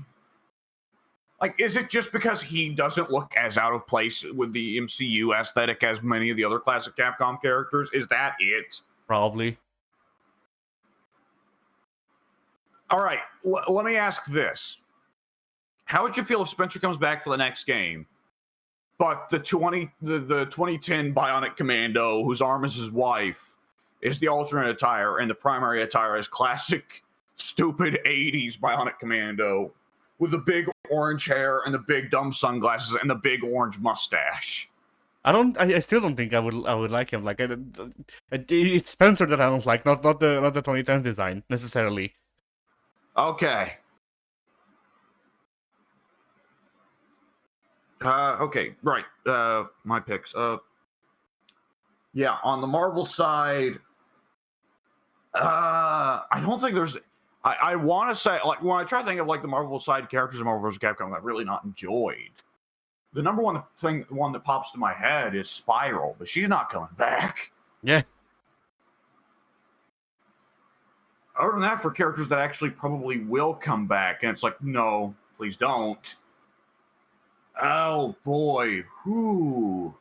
Like, is it just because he doesn't look as out of place with the MCU aesthetic as many of the other classic Capcom characters? Is that it? Probably. All right, let me ask this. How would you feel if Spencer comes back for the next game, but the 2010 Bionic Commando, whose arm is his wife, is the alternate attire, and the primary attire is classic, stupid 80s Bionic Commando with the big orange hair and the big dumb sunglasses and the big orange mustache? I still don't think I would like him. Like, it's Spencer that I don't like, not the 2010s design necessarily. Okay. Okay, right. My picks. Yeah, on the Marvel side, I don't think there's. I want to say, like, when I try to think of like the Marvel side characters in Marvel vs. Capcom, I've really not enjoyed. The number one that pops to my head is Spiral, but she's not coming back. Yeah. Other than that, for characters that actually probably will come back, and it's like, no, please don't. Oh boy, who?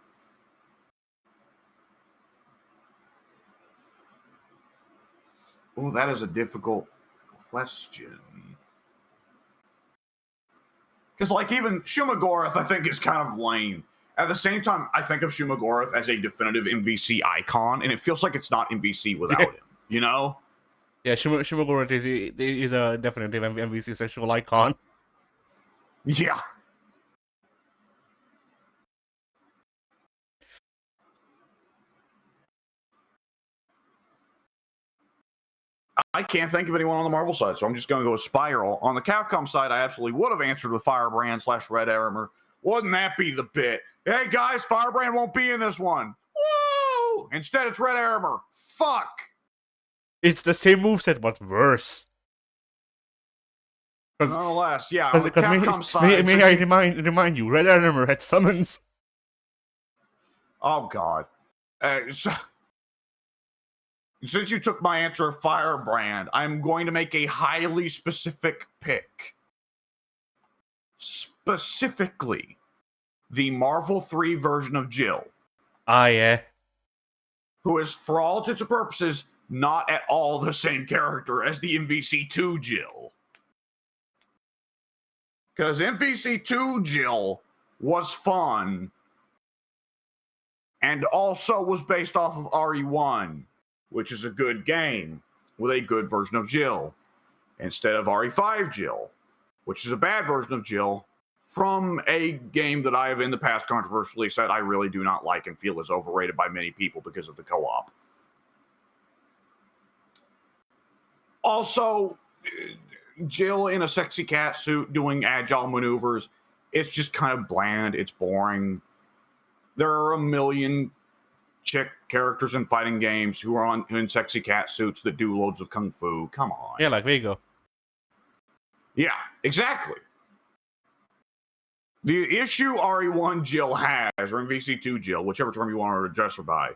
Oh, that is a difficult question. Because, like, even Shumagorath, I think, is kind of lame. At the same time, I think of Shumagorath as a definitive MVC icon, and it feels like it's not MVC without him, you know? Yeah, Shumagorath is a definitive MVC sexual icon. Yeah. I can't think of anyone on the Marvel side, so I'm just going to go with Spiral. On the Capcom side, I absolutely would have answered with Firebrand / Red Armor. Wouldn't that be the bit? Hey, guys, Firebrand won't be in this one. Woo! Instead, it's Red Armor. Fuck. It's the same moveset, but worse. Nonetheless, yeah, on the Capcom side... May I remind you, Red Armor had summons. Oh, God. Since you took my answer of Firebrand, I'm going to make a highly specific pick. Specifically, the Marvel 3 version of Jill. Ah, yeah. Who is, for all intents and purposes, not at all the same character as the MVC2 Jill. Because MVC2 Jill was fun and also was based off of RE1, which is a good game with a good version of Jill, instead of RE5 Jill, which is a bad version of Jill from a game that I have in the past controversially said I really do not like and feel is overrated by many people because of the co-op. Also, Jill in a sexy cat suit doing agile maneuvers, it's just kind of bland. It's boring. There are a million chick characters in fighting games who are in sexy cat suits that do loads of kung fu. Come on. Yeah, like Vego. Yeah, exactly. The issue RE1 Jill has, or MVC2 Jill, whichever term you want her to address her by,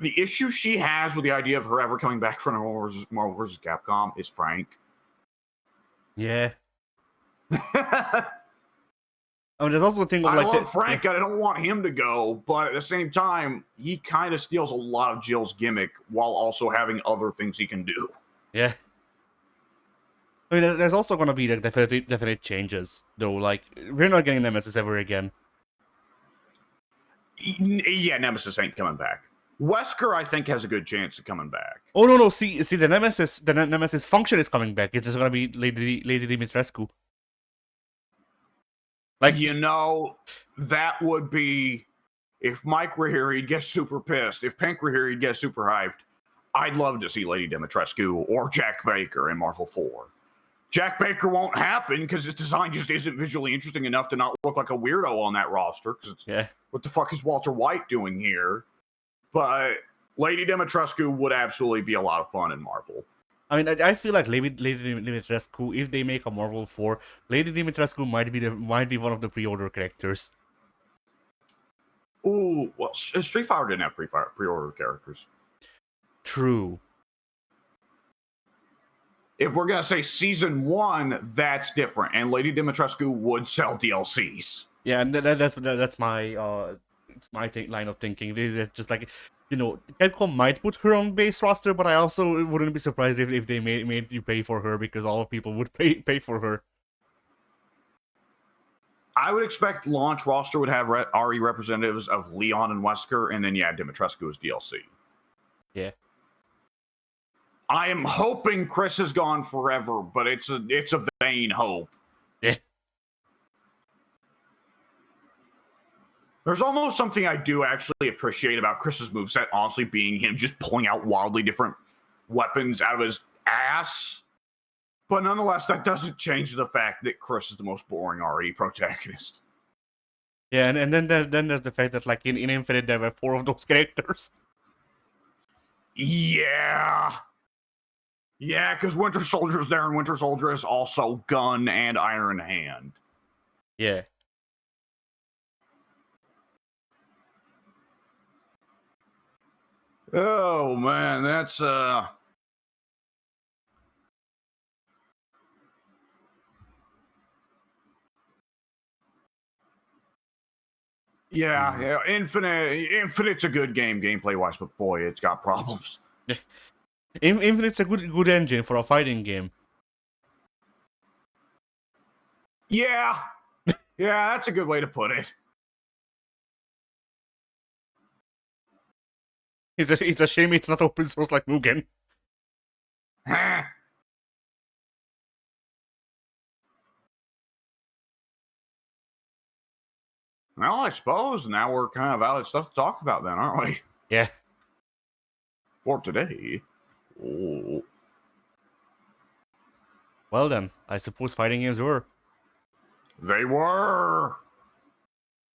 the issue she has with the idea of her ever coming back from Marvel vs. Capcom is Frank. Yeah. I mean, there's also a thing of I like love Frank, and I don't want him to go, but at the same time, he kind of steals a lot of Jill's gimmick while also having other things he can do. Yeah. I mean, there's also gonna be like definite changes, though. Like, we're not getting Nemesis ever again. Yeah, Nemesis ain't coming back. Wesker, I think, has a good chance of coming back. Oh no! See, the Nemesis function is coming back. It's just gonna be Lady Dimitrescu. Like, you know, that would be, if Mike were here, he'd get super pissed. If Pink were here, he'd get super hyped. I'd love to see Lady Dimitrescu or Jack Baker in Marvel 4. Jack Baker won't happen because his design just isn't visually interesting enough to not look like a weirdo on that roster. Yeah. What the fuck is Walter White doing here? But Lady Dimitrescu would absolutely be a lot of fun in Marvel. I mean, I feel like Lady Dimitrescu, if they make a Marvel 4, Lady Dimitrescu might be one of the pre-order characters. Ooh, well, Street Fighter didn't have pre-order characters. True. If we're gonna say season 1, that's different, and Lady Dimitrescu would sell DLCs. Yeah, and that's my line of thinking. This is just like, Capcom might put her on base roster, but I also wouldn't be surprised if they made you pay for her, because all of people would pay for her. I would expect launch roster would have RE representatives of Leon and Wesker, and then Dimitrescu as DLC. Yeah. I am hoping Chris is gone forever, but it's a vain hope. Yeah. There's almost something I do actually appreciate about Chris's moveset, honestly, being him just pulling out wildly different weapons out of his ass. But nonetheless, that doesn't change the fact that Chris is the most boring RE protagonist. Yeah, and then there's the fact that, like, in Infinite there were 4 of those characters. Yeah. Yeah, because Winter Soldier's there, and Winter Soldier is also Gun and Iron Hand. Yeah. Oh, man, that's, Yeah, Infinite's a good game, gameplay-wise, but boy, it's got problems. Infinite's a good engine for a fighting game. Yeah. Yeah, that's a good way to put it. It's a shame it's not open source like Mugen. Well, I suppose now we're kind of out of stuff to talk about then, aren't we? Yeah. For today. Oh. Well then, I suppose fighting games were. They were.